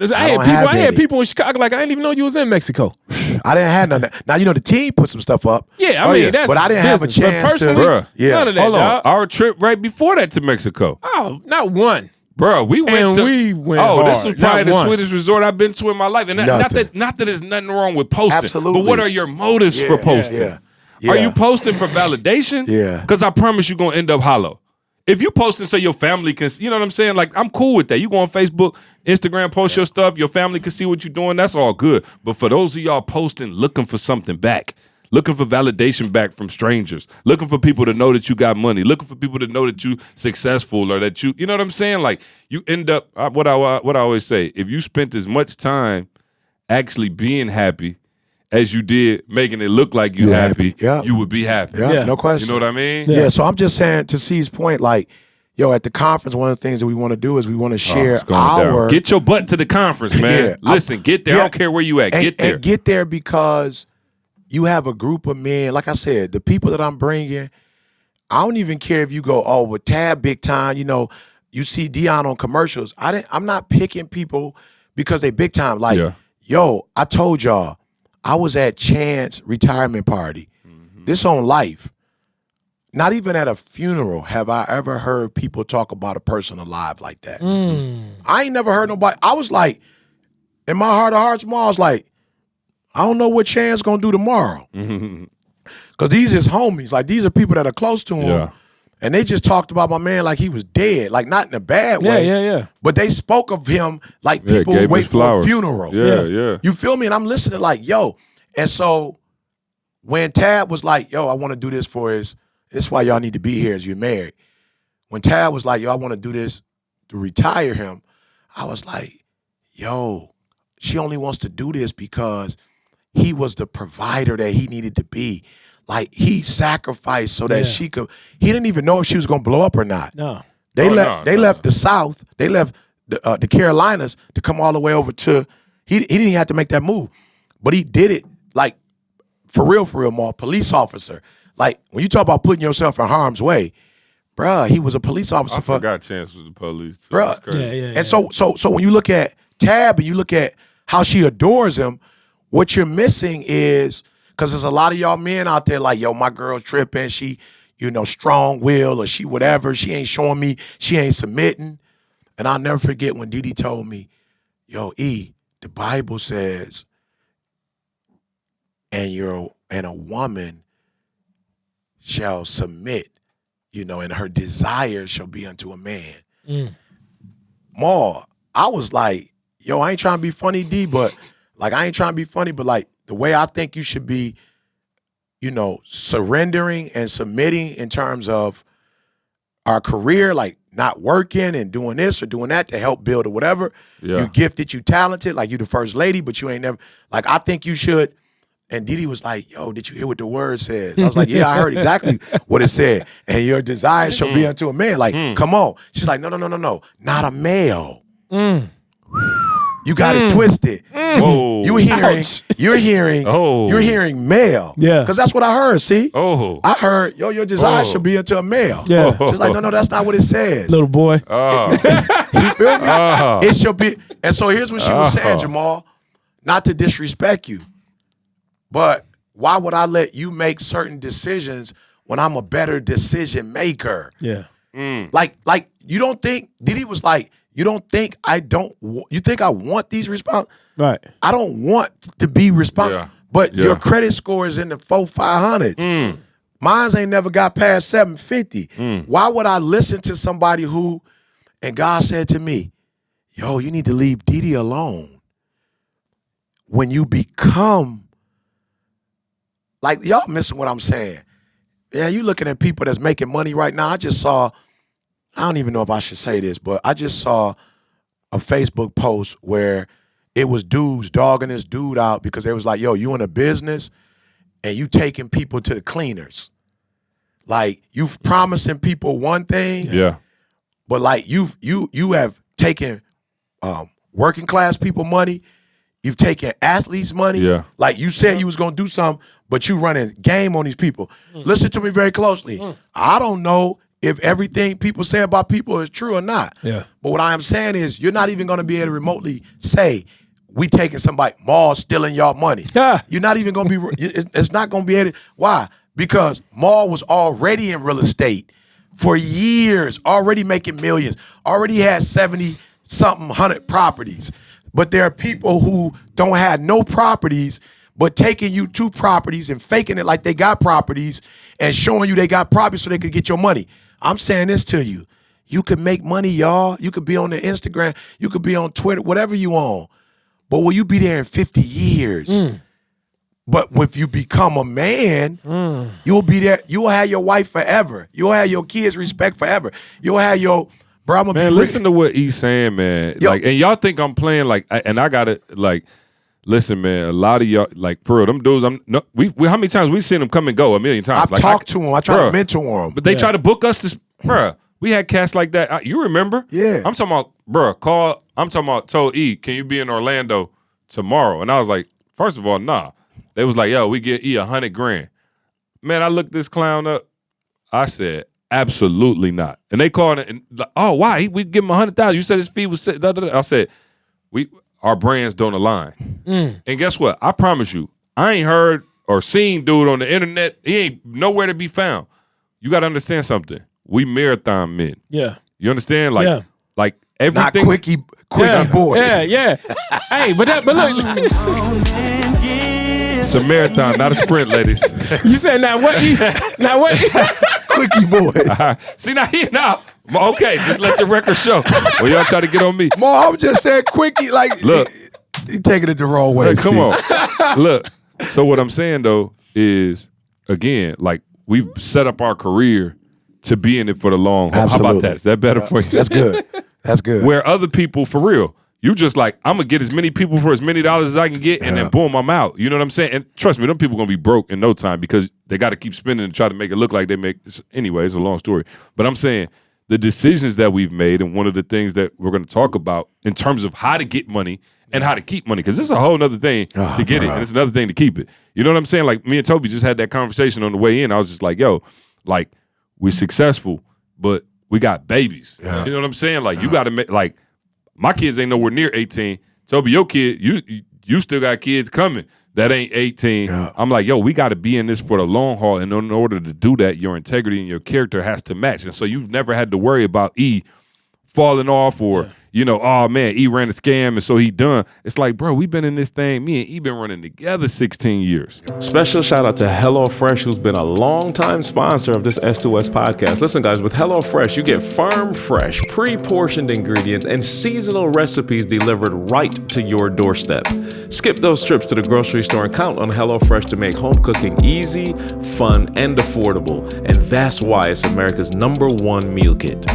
I don't have had any. people in Chicago like I didn't even know you was in Mexico. I didn't have none of that. Now, you know, the team put some stuff up. Yeah, I mean that's. But I didn't have a business. But chance to- personally, Bruh. Yeah. none of that. Hold on. dog. Our trip right before that to Mexico. Oh, not one. Bro, we went And to. we went Oh, this hard. was probably Not the one. sweetest resort I've been to in my life. And not Nothing. that there's nothing wrong with posting. Absolutely. But what are your motives for posting? Yeah. Yeah. Are you posting for validation? Yeah. Because I promise you're going to end up hollow. If you posting so your family can, you know what I'm saying? Like, I'm cool with that. You go on Facebook, Instagram, post your stuff. Your family can see what you're doing. That's all good. But for those of y'all posting, looking for something back, looking for validation back from strangers, looking for people to know that you got money, looking for people to know that you successful or that you know what I'm saying? Like, you end up, what I always say, if you spent as much time actually being happy as you did making it look like you happy, Yeah. you would be happy. Yeah, no question. You know what I mean? Yeah, so I'm just saying, to C's point, like, yo, at the conference, one of the things that we want to do is we want to share It's going down. our... Get your butt to the conference, man. Yeah, Listen, get there. I don't care where you at. Get there. And get there because you have a group of men. Like I said, the people that I'm bringing, I don't even care if you go, oh, with Tab big time, you know, you see Deion on commercials. I'm not picking people because they big time. Like, yo, I told y'all, I was at Chance retirement party. This on life. Not even at a funeral have I ever heard people talk about a person alive like that. I ain't never heard nobody. I was like, in my heart of hearts, I was like, I don't know what Chance gonna do tomorrow. Because these is homies. Like, these are people that are close to him. Yeah. And they just talked about my man like he was dead. Like, not in a bad way. Yeah. But they spoke of him like people gave wait his for flowers. a funeral. Yeah. You feel me? And I'm listening like, yo. And so when Tab was like, yo, I want to do this for this is why y'all need to be here as you're married. When Tab was like, yo, I want to do this to retire him, I was like, yo, she only wants to do this because he was the provider that he needed to be. Like, he sacrificed so that she could. He didn't even know if she was gonna blow up or not. No. They left the South. They left the Carolinas to come all the way over to. He didn't even have to make that move, but he did it like for real, Maul. Police officer. Like, when you talk about putting yourself in harm's way, bruh, he was a police officer. I forgot Chance was the police. Too. Bruh. Yeah. And so when you look at Tab and you look at how she adores him, what you're missing is, because there's a lot of y'all men out there like, yo, my girl tripping, she, you know, strong will, or she whatever, she ain't showing me, she ain't submitting. And I'll never forget when Didi told me, yo, E, the Bible says, and a woman shall submit, you know, and her desire shall be unto a man. Ma, I was like, yo, I ain't trying to be funny, D, but like, the way I think you should be, you know, surrendering and submitting in terms of our career, like not working and doing this or doing that to help build or whatever. Yeah. You gifted, you talented, like you the first lady, but you ain't never, like, I think you should. And Didi was like, yo, did you hear what the word says? I was like, yeah, I heard exactly what it said. And your desire shall be unto a man. Like, come on. She's like, no, not a male. You got it twisted. Oh. You're hearing male. Yeah. Because that's what I heard, see? Oh. I heard, yo, your desire should be unto a male. Yeah. She's like, no, that's not what it says. Little boy. You feel me? It shall be. And so here's what she was saying, Jamal. Not to disrespect you, but why would I let you make certain decisions when I'm a better decision maker? Yeah. Like you don't think, Didi was like, you don't think you think I want these response? Right. I don't want to be responsible. Yeah. But Yeah. your credit score is in the 400-500s. Mine's ain't never got past 750. Why would I listen to somebody who, and God said to me, yo, you need to leave Didi alone. When you become, like, y'all missing what I'm saying. Yeah, you looking at people that's making money right now. I just saw, I don't even know if I should say this, but I just saw a Facebook post where it was dudes dogging this dude out because they was like, yo, you in a business and you taking people to the cleaners. Like, you promising people one thing, Yeah. but like you have taken working class people money. You've taken athletes' money. Yeah. Like, you said you was gonna do something, but you running game on these people. Listen to me very closely. I don't know if everything people say about people is true or not. Yeah. But what I am saying is, you're not even gonna be able to remotely say, we taking somebody, Maul stealing y'all money. Yeah. You're not even gonna be, it's not gonna be able to, why? Because Maul was already in real estate for years, already making millions, already had 70-something hundred properties. But there are people who don't have no properties, but taking you to properties and faking it like they got properties and showing you they got properties so they could get your money. I'm saying this to you. You could make money, y'all. You could be on the Instagram. You could be on Twitter, whatever you on. But will you be there in 50 years? But if you become a man, you'll be there. You'll have your wife forever. You'll have your kids' respect forever. You'll have your brother. Man, listen to what he's saying, man. Yo. Like, and y'all think I'm playing like, and I gotta like, listen, man. A lot of y'all, like, for real, them dudes. We how many times we seen them come and go? A million times. I've talked to them. I try to mentor them. But they try to book us to, bruh. We had cats like that. You remember? Yeah. I'm talking about, bruh. Told E, can you be in Orlando tomorrow? And I was like, first of all, nah. They was like, yo, we get E $100,000. Man, I looked this clown up. I said, absolutely not. And they called it, and like, oh, why? We give him $100,000. You said his fee was da, da, da. I said, our brands don't align. And guess what? I promise you, I ain't heard or seen dude on the internet. He ain't nowhere to be found. You got to understand something. We marathon men. Yeah. You understand? Like, like everything. Not quickie boy. Yeah. Hey, but look. It's a marathon, not a sprint, ladies. You said now what? Now what? Quickie boy. See now. Okay, just let the record show. Well, y'all try to get on me. Mo, I'm just saying quickie. Like, look, he taking it the wrong way. Come on. Look. So what I'm saying though is, again, like we've set up our career to be in it for the long haul. Absolutely. How about that? Is that better for you? That's good. That's good. Where other people, for real, you just like, I'm going to get as many people for as many dollars as I can get, and then boom, I'm out. You know what I'm saying? And trust me, them people going to be broke in no time because they got to keep spending and try to make it look like they make this. Anyway, it's a long story. But I'm saying the decisions that we've made, and one of the things that we're going to talk about in terms of how to get money and how to keep money, because this is a whole other thing to get it, and it's another thing to keep it. You know what I'm saying? Like, me and Toby just had that conversation on the way in. I was just like, yo, like, we're successful, but we got babies. You know what I'm saying? Like, you got to make, like, my kids ain't nowhere near 18. Toby, your kid, you still got kids coming that ain't 18. I'm like, yo, we got to be in this for the long haul. And in order to do that, your integrity and your character has to match. And so you've never had to worry about E falling off or, you know, oh, man, E ran a scam and so he done. It's like, bro, we've been in this thing. Me and E been running together 16 years. Special shout out to Hellofresh, who's been a long-time sponsor of this S2S podcast. Listen, guys, with Hellofresh, you get farm fresh, pre-portioned ingredients and seasonal recipes delivered right to your doorstep. Skip those trips to the grocery store and count on Hellofresh to make home cooking easy, fun, and affordable. And that's why it's America's #1 meal kit.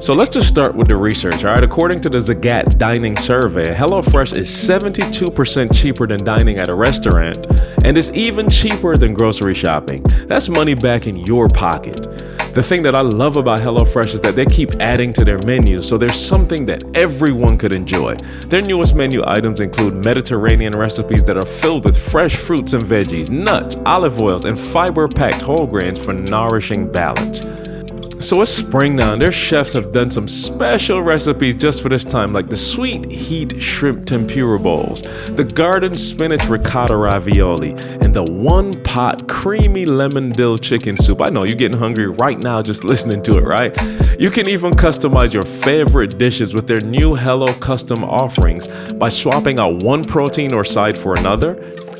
So let's just start with the research, all right? According to the Zagat Dining Survey, HelloFresh is 72% cheaper than dining at a restaurant, and it's even cheaper than grocery shopping. That's money back in your pocket. The thing that I love about HelloFresh is that they keep adding to their menu, so there's something that everyone could enjoy. Their newest menu items include Mediterranean recipes that are filled with fresh fruits and veggies, nuts, olive oils, and fiber-packed whole grains for nourishing balance. So it's spring now, and their chefs have done some special recipes just for this time, like the sweet heat shrimp tempura bowls, the garden spinach ricotta ravioli, and the one-pot creamy lemon dill chicken soup. I know you're getting hungry right now just listening to it, right? You can even customize your favorite dishes with their new Hello custom offerings by swapping out one protein or side for another,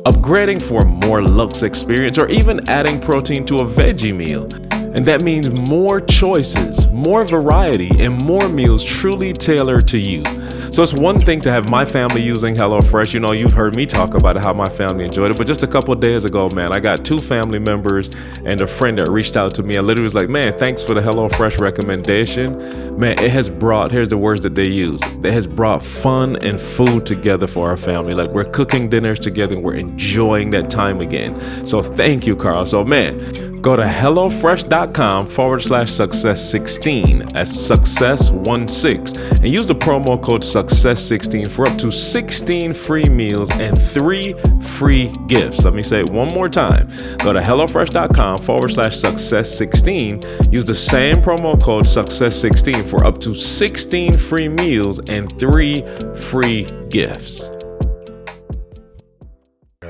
upgrading for a more luxe experience, or even adding protein to a veggie meal. And that means more choices, more variety, and more meals truly tailored to you. So it's one thing to have my family using HelloFresh. You know, you've heard me talk about how my family enjoyed it. But just a couple of days ago, man, I got 2 family members and a friend that reached out to me and literally was like, man, thanks for the HelloFresh recommendation. Man, it has brought, here's the words that they use, it has brought fun and food together for our family. Like, we're cooking dinners together and we're enjoying that time again. So thank you, Carl. So, man, go to HelloFresh.com/success16, that's success16, and use the promo code success16 for up to 16 free meals and 3 free gifts. Let me say it one more time. Go to HelloFresh.com/success16, use the same promo code success16 for up to 16 free meals and 3 free gifts.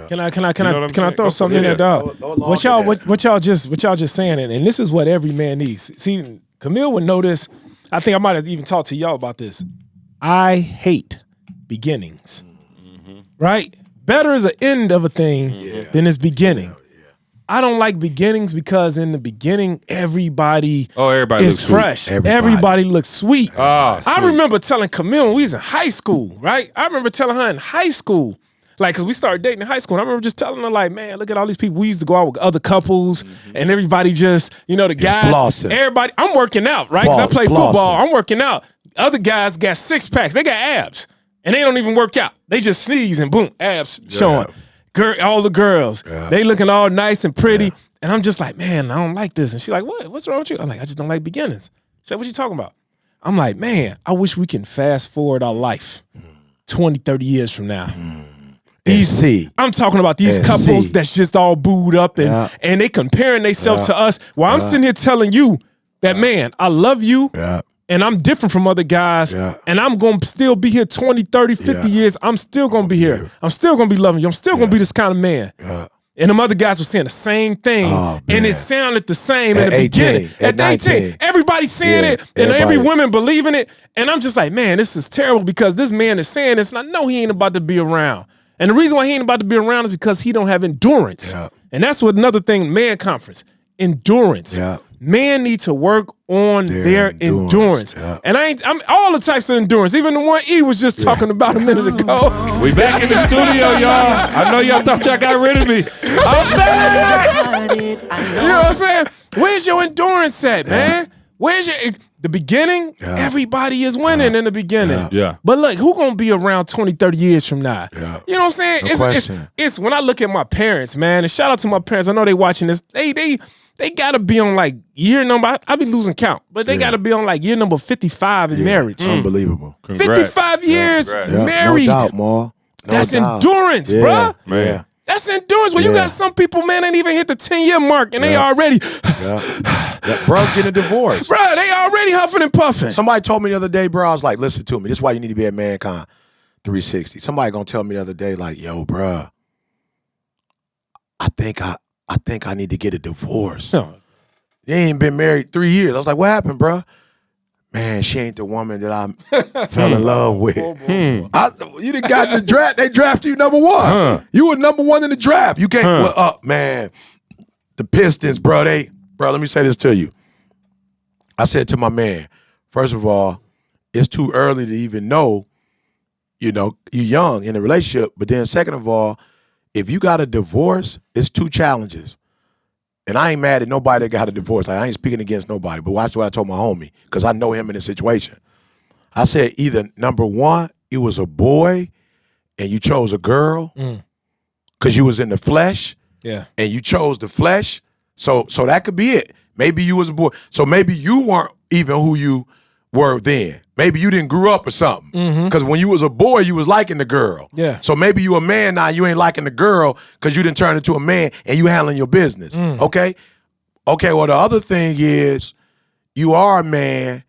Can I throw something in there, dog? What y'all just saying, and this is what every man needs. See, Camille would know this. I think I might have even talked to y'all about this. I hate beginnings. Right? better is an end of a thing than its beginning. I don't like beginnings because in the beginning, everybody looks is fresh. sweet. Everybody looks sweet. Ah, I sweet. remember telling Camille when we was in high school, right? I remember telling her in high school, like, because we started dating in high school. And I remember just telling her, like, man, look at all these people. We used to go out with other couples, and everybody just, the guys, flossing. everybody. I'm working out, right? Because I play football. I'm working out. Other guys got 6-packs. They got abs, and they don't even work out. They just sneeze and boom, abs showing. All the girls, they looking all nice and pretty. And I'm just like, man, I don't like this. And she's like, what? What's wrong with you? I'm like, I just don't like beginnings. She said, what you talking about? I'm like, man, I wish we can fast forward our life 20, 30 years from now. I'm talking about these couples that's just all booed up and they comparing themselves to us. While I'm sitting here telling you that, man, I love you. And I'm different from other guys, and I'm going to still be here 20, 30, 50 years. I'm still going to be here. I'm still going to be loving you. I'm still going to be this kind of man. And them other guys were saying the same thing, and it sounded the same in the beginning. At 19, everybody's saying it, and every woman believing it. And I'm just like, man, this is terrible because this man is saying this, and I know he ain't about to be around. And the reason why he ain't about to be around is because he don't have endurance. And that's what another thing, man conference, endurance. Men need to work on their endurance. And I'm all the types of endurance. Even the one E was just talking about a minute ago. We back in the studio, y'all. I know y'all thought y'all got rid of me. I'm back. You know what I'm saying? Where's your endurance at, man? Where's the beginning? Everybody is winning in the beginning. But look, who gonna be around 20, 30 years from now? You know what I'm saying? It's when I look at my parents, man, and shout out to my parents. I know they watching this. They gotta be on like year number. I be losing count, but they gotta be on like year number 55 in marriage. Unbelievable. 55 years married. No doubt, Ma. That's endurance, bruh. Man. That's endurance. When you got some people, man, ain't even hit the 10-year mark, and they already, Bro, getting a divorce. Bruh, they already huffing and puffing. Somebody told me the other day, bro, I was like, listen to me. This is why you need to be at Mankind 360. Somebody gonna tell me the other day, like, yo, bruh, I think I need to get a divorce. They ain't been married 3 years. I was like, what happened, bruh? Man, she ain't the woman that I fell in love with. You done got in the draft. They drafted you number one. You were number one in the draft. You can't, man, the Pistons, bro, let me say this to you. I said to my man, first of all, it's too early to even know, you're young in a relationship. But then second of all, if you got a divorce, it's 2 challenges. And I ain't mad at nobody that got a divorce. Like, I ain't speaking against nobody, but watch what I told my homie, because I know him in this situation. I said either number one, you was a boy and you chose a girl because you was in the flesh. And you chose the flesh. So that could be it. Maybe you was a boy. So maybe you weren't even who you were then. Maybe you didn't grow up or something. Because when you was a boy, you was liking the girl. So maybe you a man now, you ain't liking the girl because you didn't turn into a man and you handling your business. Okay, well, the other thing is you are a man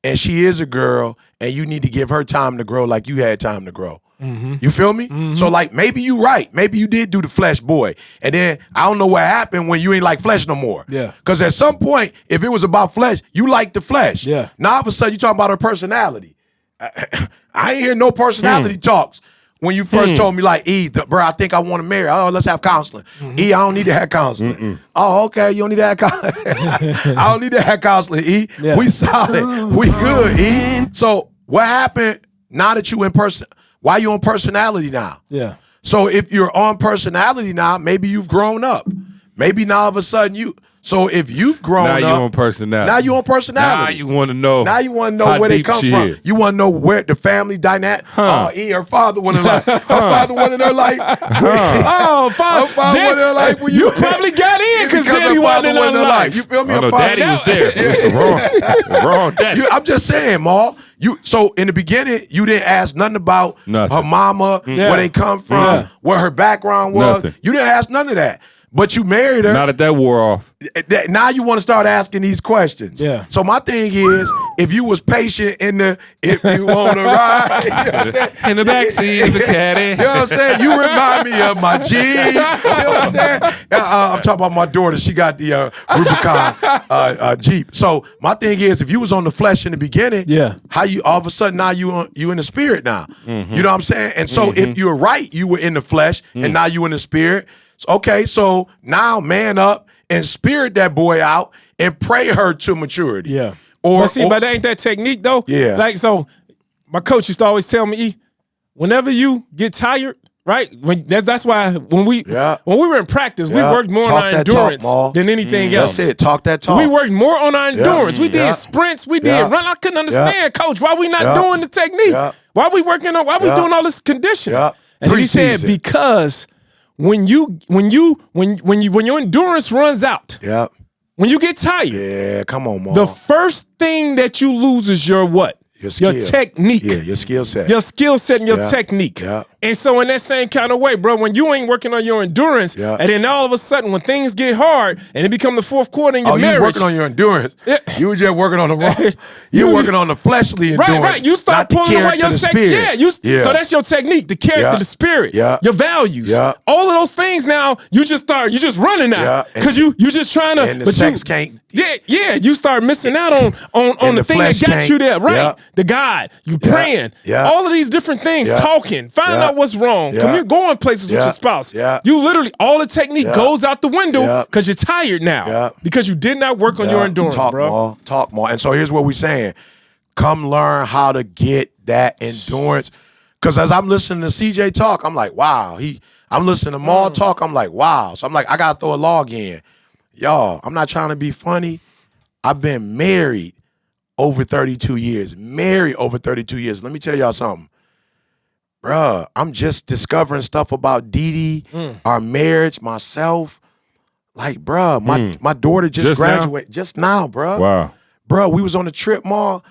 and she is a girl and you need to give her time to grow like you had time to grow. You feel me? So like maybe you right. Maybe you did do the flesh boy. And then I don't know what happened when you ain't like flesh no more. Because at some point, if it was about flesh, you like the flesh. Now all of a sudden you talking about her personality. I ain't hear no personality talks when you first told me like, E, bro, I think I want to marry. Oh, let's have counseling. E, I don't need to have counseling. Oh, okay, you don't need to have counseling. I don't need to have counseling, E. We solid. We good, E. So what happened now that you in person? Why you on personality now? So if you're on personality now, maybe you've grown up. Maybe now all of a sudden so if you've grown up. Now you on personality. Now you on personality. Now you want to know. Now you want to know where they come from. Is. You want to know where the family dynamic. Oh, her father went in her life. Her father went in her life. Her father went in her life. You probably got in because daddy wasn't in her life. You feel me? Oh, no, daddy was there. The wrong daddy. I'm just saying, Ma. So in the beginning, you didn't ask nothing about her mama, where they come from, what her background was. Nothing. You didn't ask none of that. but you married her. Now that wore off. Now you want to start asking these questions. Yeah. So my thing is, if you was patient if you want to ride, you know what I'm saying? In the backseat of the caddy. You know what I'm saying? You remind me of my Jeep. You know what I'm saying? I'm talking about my daughter. She got the Rubicon Jeep. So my thing is, if you was on the flesh in the beginning, how you all of a sudden now you in the spirit now? You know what I'm saying? And so if you're right, you were in the flesh, and now you in the spirit. Okay, so now man up and spirit that boy out and pray her to maturity. Yeah. But that ain't that technique though. Yeah. Like, so my coach used to always tell me, whenever you get tired, right? That's why when we were in practice, we worked more on our endurance than anything else. That's it. Talk that talk. We worked more on our endurance. We did sprints. We did run. I couldn't understand, coach, why we not doing the technique? Why we working on? Why we doing all this conditioning? And he said, because when your endurance runs out, when you get tired, come on, Mom. the first thing that you lose is your what? Your technique. Yeah, your skill set. Your skill set and your technique. And so in that same kind of way, bro, when you ain't working on your endurance, and then all of a sudden when things get hard and it become the fourth quarter in your marriage. You working on your endurance. You were just working on the wrong. You working on the fleshly endurance. Right. You start pulling away your technique. So that's your technique, the character, the spirit, your values. All of those things now, you just running out. Because you just trying to. And the sex can't. You start missing out on the thing that got you there, right? The God, you praying, all of these different things, talking, finding out what's wrong, going places with your spouse. You literally, all the technique goes out the window because you're tired now because you did not work on your endurance, bro. Talk more. And so here's what we're saying. Come learn how to get that endurance. Because as I'm listening to CJ talk, I'm like, wow. I'm listening to Maul talk, I'm like, wow. So I'm like, I got to throw a log in. Y'all, I'm not trying to be funny. I've been married over 32 years. Let me tell y'all something. Bruh, I'm just discovering stuff about Dee Dee, our marriage, myself. Like, bruh, my daughter just graduated. Just now, bruh. Wow. Bruh, we was on a trip, Maul,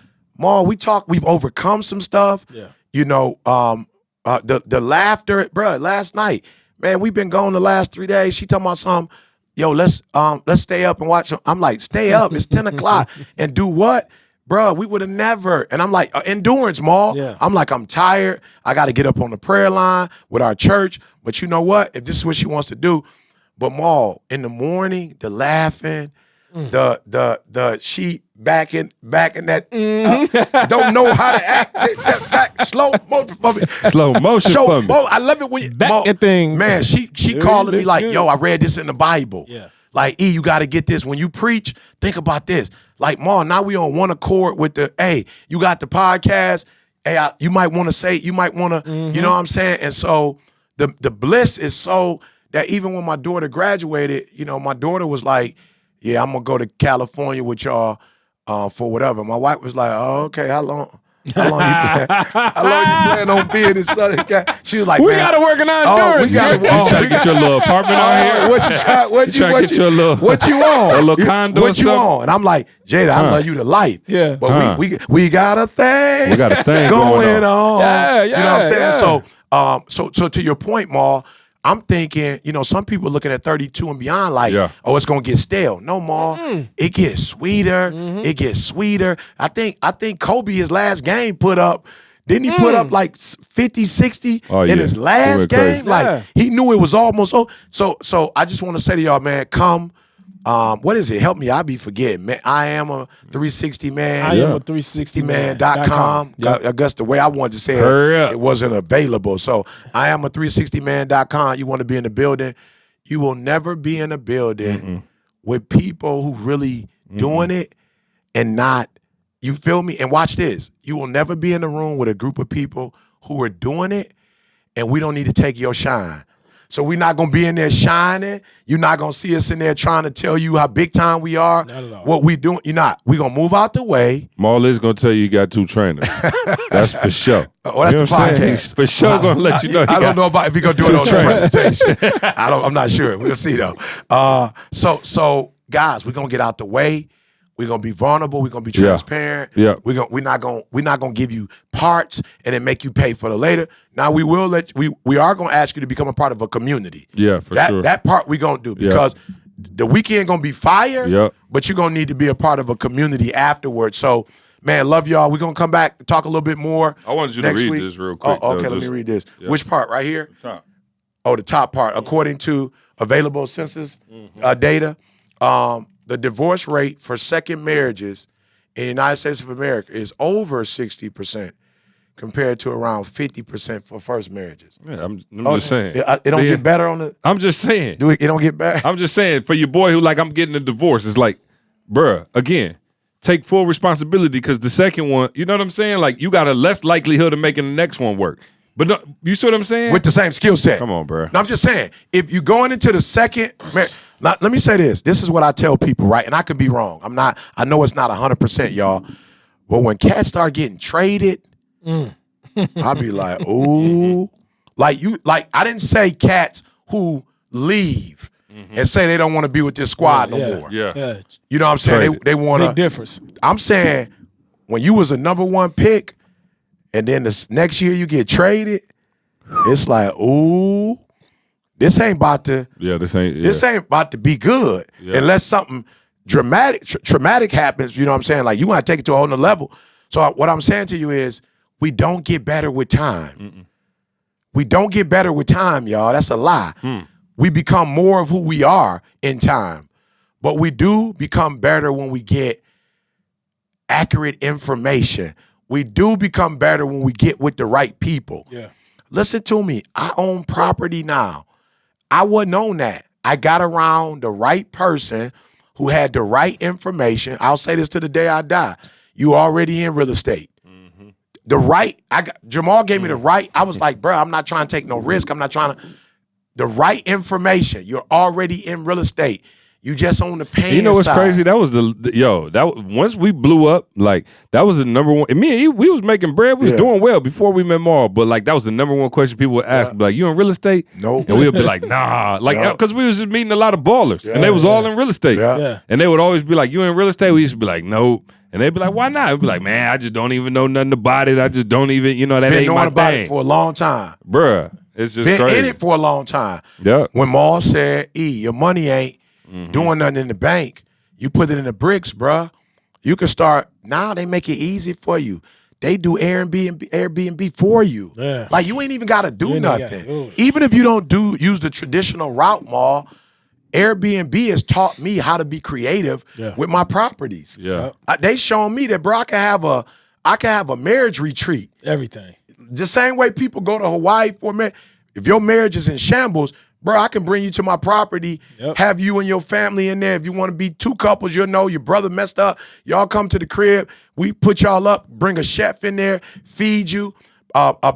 we talked, we've overcome some stuff. You know, the laughter, bruh, last night. Man, we've been gone the last 3 days. She talking about something. Yo, let's stay up and watch. I'm like, stay up. It's 10 o'clock. And do what? Bruh, we would have never. And I'm like, endurance, Maul. I'm like, I'm tired. I got to get up on the prayer line with our church. But you know what? If this is what she wants to do. But Maul, in the morning, the laughing, the she back in that don't know how to act. Back, slow motion for me. Slow motion for me. I love it when you back that thing. Man, she calling me like, yo, I read this in the Bible. Like, E, you got to get this. When you preach, think about this. Like, Ma, now we on one accord with hey, you got the podcast. Hey, you might want to say, you might want to, you know what I'm saying? And so the bliss is so that even when my daughter graduated, you know, my daughter was like, yeah, I'm going to go to California with y'all for whatever. My wife was like, oh, okay, how long you plan on being in Southern California? She was like, we got to work on our endurance. You trying to get your little apartment out here? What you on? A little condo what you on? And I'm like, Jada, I love you to life. Yeah. But we got a thing. We got a thing going on. Yeah, you know what I'm saying? So to your point, Ma, I'm thinking, you know, some people looking at 32 and beyond like, oh, it's gonna get stale. No, Ma, it gets sweeter. It gets sweeter. I think Kobe, his last game, didn't he put up like 50, 60 in his last game? Like he knew it was almost over. So I just want to say to y'all, man, come. What is it? Help me. I be forgetting. Man, I am a 360 man. I am a 360man.com. I guess the way I wanted to say it wasn't available. So I am a 360man.com. You want to be in the building. You will never be in a building with people who really doing it and not, you feel me? And watch this. You will never be in a room with a group of people who are doing it and we don't need to take your shine. So we're not going to be in there shining. You're not going to see us in there trying to tell you how big time we are. Not at all. What we doing. You're not. We're going to move out the way. Maul is going to tell you got 2 trainers. That's for sure. Oh, that's the podcast. For sure going to let you know. I don't know if we're going to do it on the presentation. I'm not sure. We'll see, though. So guys, we're going to get out the way. We're gonna be vulnerable. We're gonna be transparent. Yeah. We're not gonna give you parts and then make you pay for the later. Now we are gonna ask you to become a part of a community. Yeah, for sure. That part we gonna do because the weekend gonna be fire. But you're gonna need to be a part of a community afterwards. So, man, love y'all. We're gonna come back and talk a little bit more. I wanted you to read this real quick. Oh, okay, let me read this. Yeah. Which part? Right here? The top. Oh, the top part. According to available census data, the divorce rate for second marriages in the United States of America is over 60% compared to around 50% for first marriages. Yeah, I'm just saying. It don't get better on the. I'm just saying. It don't get better. I'm just saying for your boy who like I'm getting a divorce. It's like, bruh, again, take full responsibility because the second one, you know what I'm saying? Like you got a less likelihood of making the next one work. But no, you see what I'm saying? With the same skill set. Come on, bro. No, I'm just saying, if you're going into the second, now, let me say this. This is what I tell people, right? And I could be wrong. I know it's not 100%, y'all. But when cats start getting traded, I'll be like, ooh. Like I didn't say cats who leave and say they don't want to be with this squad no more. Yeah. You know what I'm saying? They want to. Big difference. I'm saying when you was a number one pick and then the next year you get traded, it's like, ooh, this ain't about to. Yeah, this ain't. Yeah. This ain't about to be good unless something traumatic happens. You know what I'm saying? Like you want to take it to a whole nother level. So what I'm saying to you is, we don't get better with time. We don't get better with time, y'all. That's a lie. We become more of who we are in time, but we do become better when we get accurate information. We do become better when we get with the right people. Yeah. Listen to me. I own property now. I wasn't on that. I got around the right person who had the right information. I'll say this to the day I die. You already in real estate. The right, Jamal gave me the right. I was like, bro, I'm not trying to take no risk. I'm not trying to. The right information. You're already in real estate. You just on the paying side. You know what's crazy? That was once we blew up, like that was the number one. And me and you, we was making bread. We was doing well before we met Maul. But like that was the number one question people would ask. Like, you in real estate? Nope. And we would be like, nah. Like, because we was just meeting a lot of ballers. And they was all in real estate. Yeah. And they would always be like, you in real estate? We used to be like, nope. And they'd be like, why not? We'd be like, man, I just don't even know nothing about it. I just don't even, that Been ain't knowing my about thing. it for a long time. Bruh, it's just Been crazy. in it for a long time. Yeah. When Maul said, your money ain't doing nothing in the bank, you put it in the bricks, bruh. You can start, now they make it easy for you. They do Airbnb for you. Yeah. Like you ain't even got to do nothing. gotta do it. Even if you don't use the traditional route, Maul, Airbnb has taught me how to be creative with my properties. Yeah. They showing me that, bro, I can have a marriage retreat. Everything. The same way people go to Hawaii for marriage. If your marriage is in shambles, bro, I can bring you to my property, have you and your family in there. If you want to be two couples, your brother messed up. Y'all come to the crib. We put y'all up, bring a chef in there, feed you.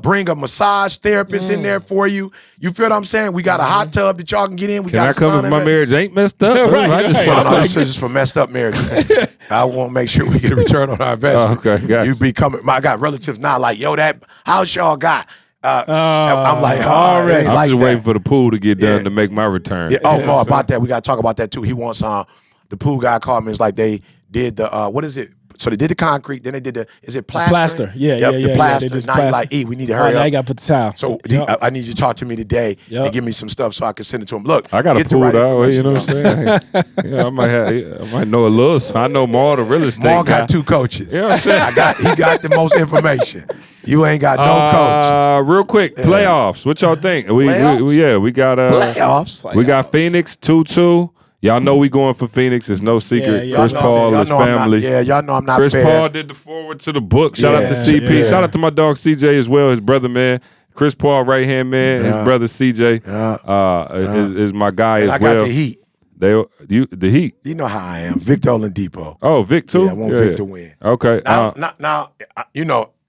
Bring a massage therapist in there for you. You feel what I'm saying? We got a hot tub that y'all can get in. We Can got I come if my marriage ain't messed up? This is just for messed up marriages. I want to make sure we get a return on our investment. Okay, gotcha. You be coming. I got relatives now like, yo, that house y'all got. I'm like, already. I'm just waiting for the pool to get done to make my return. Yeah. Oh, no, about that. We got to talk about that too. He wants the pool guy called me. It's like they did the what is it? So they did the concrete, then they did is it plaster? Plaster, yeah. The plaster. Now you're like, we need to hurry Now up. you got to put the towel. So I need you to talk to me today and give me some stuff so I can send it to him. Look, I got a get the pool right that way, you know information, what I'm saying? I might know a little. I know Maul the real estate Maul guy. got two coaches. You know what I'm saying? He got the most information. You ain't got no coach. Real quick, playoffs. What y'all think? We got Playoffs? We got Phoenix 2-2. Y'all know we going for Phoenix. It's no secret. Yeah, Chris Paul, his family. Y'all know I'm not Chris fair. Paul did the forward to the book. Shout out to CP. Yeah. Shout out to my dog CJ as well, his brother, man. Chris Paul, right hand man. His brother CJ is my guy as I well. got the Heat. The Heat. You know how I am. Victor Oladipo. Oh, Vic too. Yeah, I want Vic to win. Okay. Now,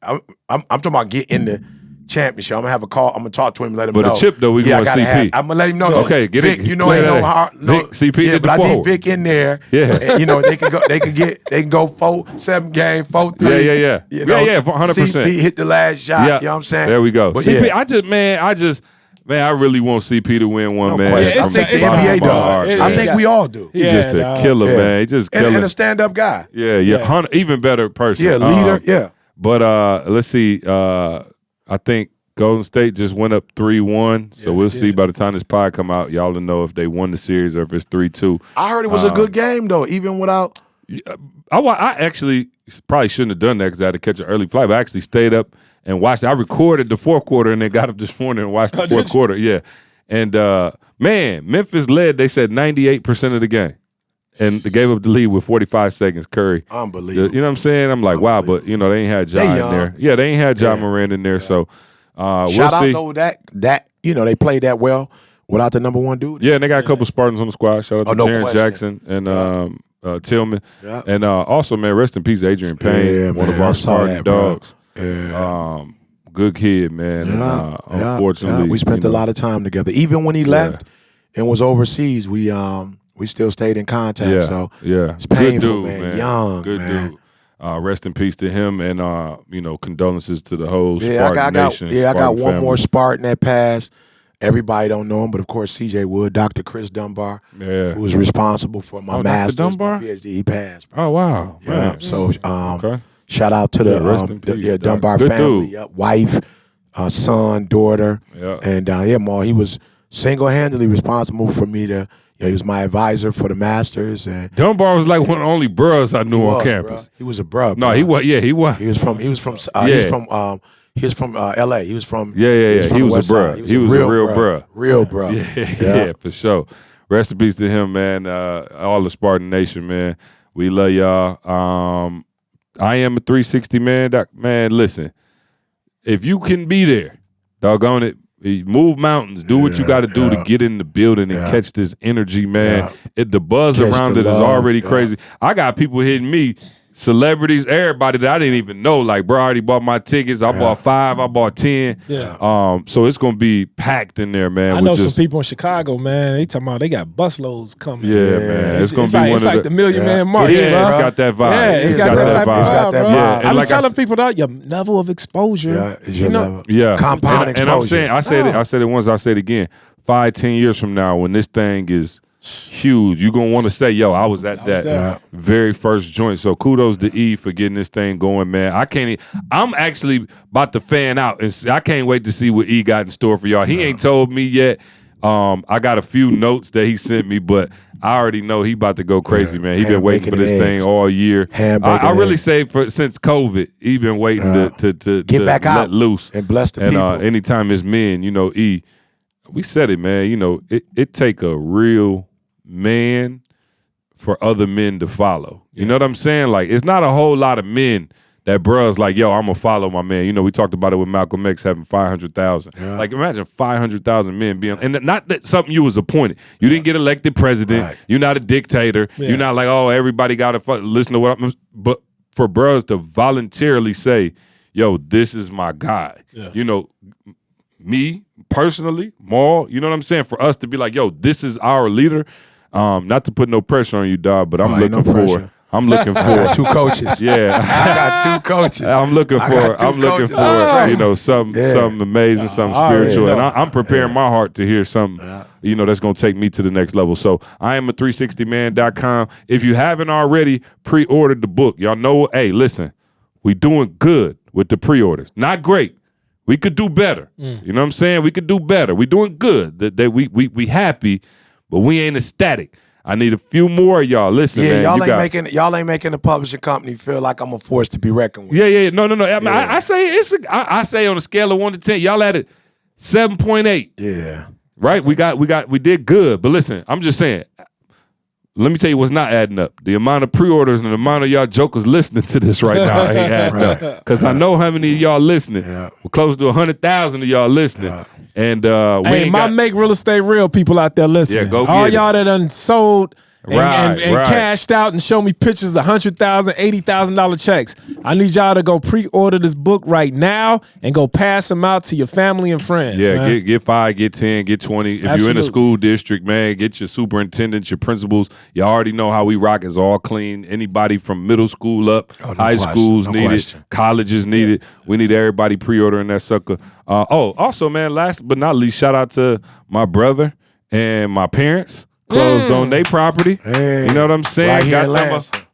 I'm talking about getting the championship. I'm gonna have a call. I'm gonna talk to him and let him know. But the chip though, we going CP. I'm gonna let him know. Okay, get Vic, it. you know ain't no hard. Vic, CP did the but I forward. need Vic in there. Yeah. And, they can go. They can go 4-7 game, 4-3. Yeah. You know, 100%. CP hit the last shot. Yeah. You know what I'm saying? There we go. But CP, I just Man, I really want CP to win one, man. question. I think the NBA does. I think we all do. He's just a killer, man. He just killer. And a stand-up guy. Yeah. Even better person. Yeah, leader. But let's see. I think Golden State just went up 3-1. So we'll see by the time this pod come out. Y'all will know if they won the series or if it's 3-2. I heard it was a good game, though, even without. I actually probably shouldn't have done that because I had to catch an early flight. But I actually stayed up and watched it. I recorded the fourth quarter and then got up this morning and watched the fourth quarter. Yeah. And, man, Memphis led, they said, 98% of the game. And they gave up the lead with 45 seconds, Curry. Unbelievable. You know what I'm saying? I'm like, wow, but, they ain't had Ja in there. Yeah, they ain't had Ja Morant in there. So we'll Shout see. out, though, that they played that well without the number one dude. Yeah, and they got a couple Spartans on the squad. Shout out to no Jaren question. Jackson and Tillman. Yeah. And also, man, rest in peace, Adrian Payne, one of our Spartan dogs. Good kid, man. Unfortunately, we spent a lot of time together. Even when he left and was overseas, we still stayed in contact. So it's painful, good dude, man. Young, good man. dude. Rest in peace to him, and condolences to the whole Spartan nation. I got one family. more Spartan that passed. Everybody don't know him, but of course CJ would. Dr. Chris Dunbar, who was responsible for my master's, Dr. Dunbar? my PhD. He passed. Bro. Oh wow, Yeah. man. So Okay. shout out to rest in peace, the Dunbar Good family, dude. wife, son, daughter, Yeah. and Ma. He was single-handedly responsible for me to. He was my advisor for the masters, and Dunbar was like one of the only bros I knew on campus. Bro. He was a bro. No, he was. Yeah, he was. He was from L.A. He was from He was a bro. He was a real bro. Real bro. Yeah, for sure. Rest in peace to him, man. All the Spartan Nation, man. We love y'all. I am a 360 man. Man, listen. If you can be there, doggone it, move mountains. Do what you got to do to get in the building and catch this energy, man. The buzz around it is already crazy. I got people hitting me, celebrities, everybody that I didn't even know. Like, bro, I already bought my tickets. I bought 5. I bought 10. Yeah. So it's gonna be packed in there, man. I know some people in Chicago, man. They talking about they got busloads coming. Yeah, man. It's gonna be like, one it's of like the Million Man March. It's bro. got that vibe. Yeah, it's got that type of vibe, bro. Yeah, I'm like telling people that your level of exposure. Compound and I'm exposure. saying, I said it once, I said it again. 5-10 years from now, when this thing is huge, you're gonna want to say, yo, I was at that very first joint. So kudos to E for getting this thing going, man. I'm actually about to fan out, and I can't wait to see what E got in store for y'all. He ain't told me yet. I got a few notes that he sent me, but I already know he about to go crazy, man. He been waiting for this thing all year. I really say since COVID, he been waiting to get back let out loose and bless the people. And anytime it's men, E, we said it, man. It take a real man for other men to follow. You know what I'm saying? Like, it's not a whole lot of men that bruh's like, yo, I'm going to follow my man. We talked about it with Malcolm X having 500,000. Yeah. Like, imagine 500,000 men being, and not that something you was appointed. You didn't get elected president. Right. You're not a dictator. Yeah. You're not like, oh, everybody got to listen to what I'm, but for bruhs to voluntarily say, yo, this is my guy. Yeah. Me personally, Maul, you know what I'm saying? For us to be like, yo, this is our leader. Not to put no pressure on you, dog, but I'm looking for. I got 2 coaches. Yeah, I got 2 coaches. I'm looking for something amazing, something spiritual, and I'm preparing my heart to hear something, that's gonna take me to the next level. So I am a 360man.com. If you haven't already pre-ordered the book, y'all know. Hey, listen, we doing good with the pre-orders. Not great. We could do better. You know what I'm saying? We could do better. We doing good. That we happy, but we ain't ecstatic. I need a few more of y'all. Listen, man. Y'all ain't making the publishing company feel like I'm a force to be reckoned with. Yeah. No. I say I say on a scale of 1 to 10, y'all at it 7.8. Yeah. Right? We did good. But listen, I'm just saying. Let me tell you what's not adding up. The amount of pre-orders and the amount of y'all jokers listening to this right now ain't adding up. Because I know how many of y'all listening. Yeah. We're close to 100,000 of y'all listening. Yeah. And Make Real Estate Real people out there listening. Yeah, go get all y'all that done sold and cashed out and show me pictures of $100,000, $80,000 checks. I need y'all to go pre-order this book right now and go pass them out to your family and friends. Yeah, man. get 5, get 10, get 20. If you're in Absolutely. a school district, man, get your superintendents, your principals. You already know how we rock. It's all clean. Anybody from middle school up, high schools need it, colleges need it. We need everybody pre-ordering that sucker. Also, man, last but not least, shout out to my brother and my parents. Closed on their property. Hey, you know what I'm saying? right here Got in them Lansing.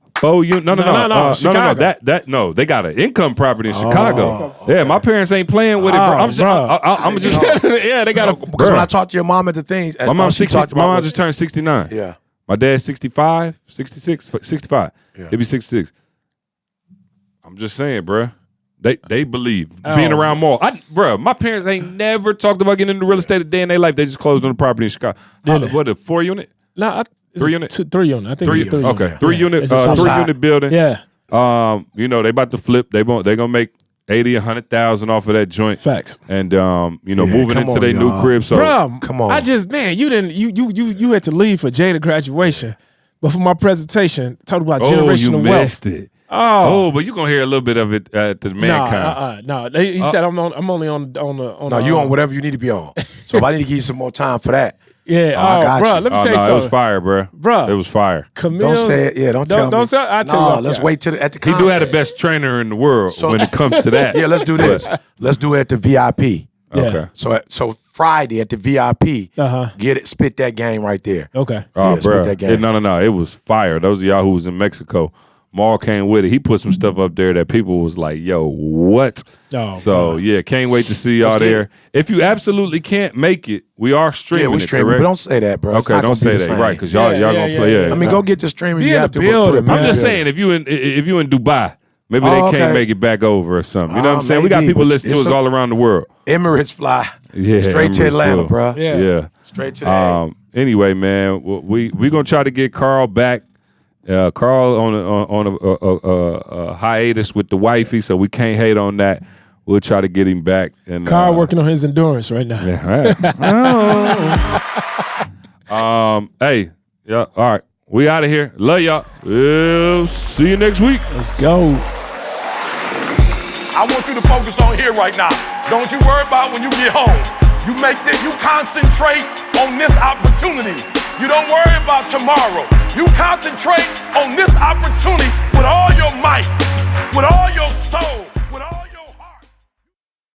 Chicago. No. They got an income property in Chicago. Okay. Yeah, my parents ain't playing with it, bro. I'm just yeah, they got a. Because when I talked to your mom at the thing, my mom 60. My mom just turned 69. Yeah. My dad's 65, 66, 65. Yeah. He'll be 66. I'm just saying, bro. They believe being around more. Bro, my parents ain't never talked about getting into real estate a day in their life. They just closed on the property in Chicago. What, a 4-unit? No, 3 unit? 3 unit. I think it's a 3 unit. Okay, 3 unit. It's a 3 unit building. Yeah. You know, they about to flip. They gonna make 80, 100,000 off of that joint. Facts. And moving into their new crib. So bro, come on. I just you had to leave for Jada graduation, but for my presentation, talked about generational you wealth. missed it. Oh, but you're gonna hear a little bit of it at the Mankind. No. He said I'm only on the. No, you on whatever you need to be on. So if I need to give you some more time for that. Yeah. I got bro, you. let me tell you something. It was fire, bro. Bro, it was fire. Camille's, Don't say it. Yeah, don't tell me. Don't say. I tell you. Let's wait till at the. He do have the best trainer in the world when it comes to that. Yeah, let's do this. Let's do it at the VIP. Okay. So Friday at the VIP, get it, spit that game right there. Okay. Oh, spit bro. that game. No. It was fire. Those of y'all who was in Mexico, Maul came with it. He put some stuff up there that people was like, yo, what? Oh, so, yeah, can't wait to see y'all there. If you absolutely can't make it, we are streaming we streaming, correct? but don't say that, bro. It's Okay, not don't gonna say be the that, same. right? Because y'all gonna play. Yeah. I mean, go get the streaming. Be You in have the to building, put it- man. I'm just saying, if you in Dubai, maybe they can't make it back over or something. You know what I'm saying? We got maybe, people but listening to us it's all around the world. Emirates fly. Yeah, Straight to Emirates Atlanta, will. bro. Yeah. Straight to the Anyway, man, we gonna try to get Carl back. Carl on a hiatus with the wifey, so we can't hate on that. We'll try to get him back. And Carl working on his endurance right now. Hey, yeah, all right, we out of here. Love y'all. We'll see you next week. Let's go. I want you to focus on here right now. Don't you worry about when you get home. You concentrate on this opportunity. You don't worry about tomorrow. You concentrate on this opportunity with all your might, with all your soul.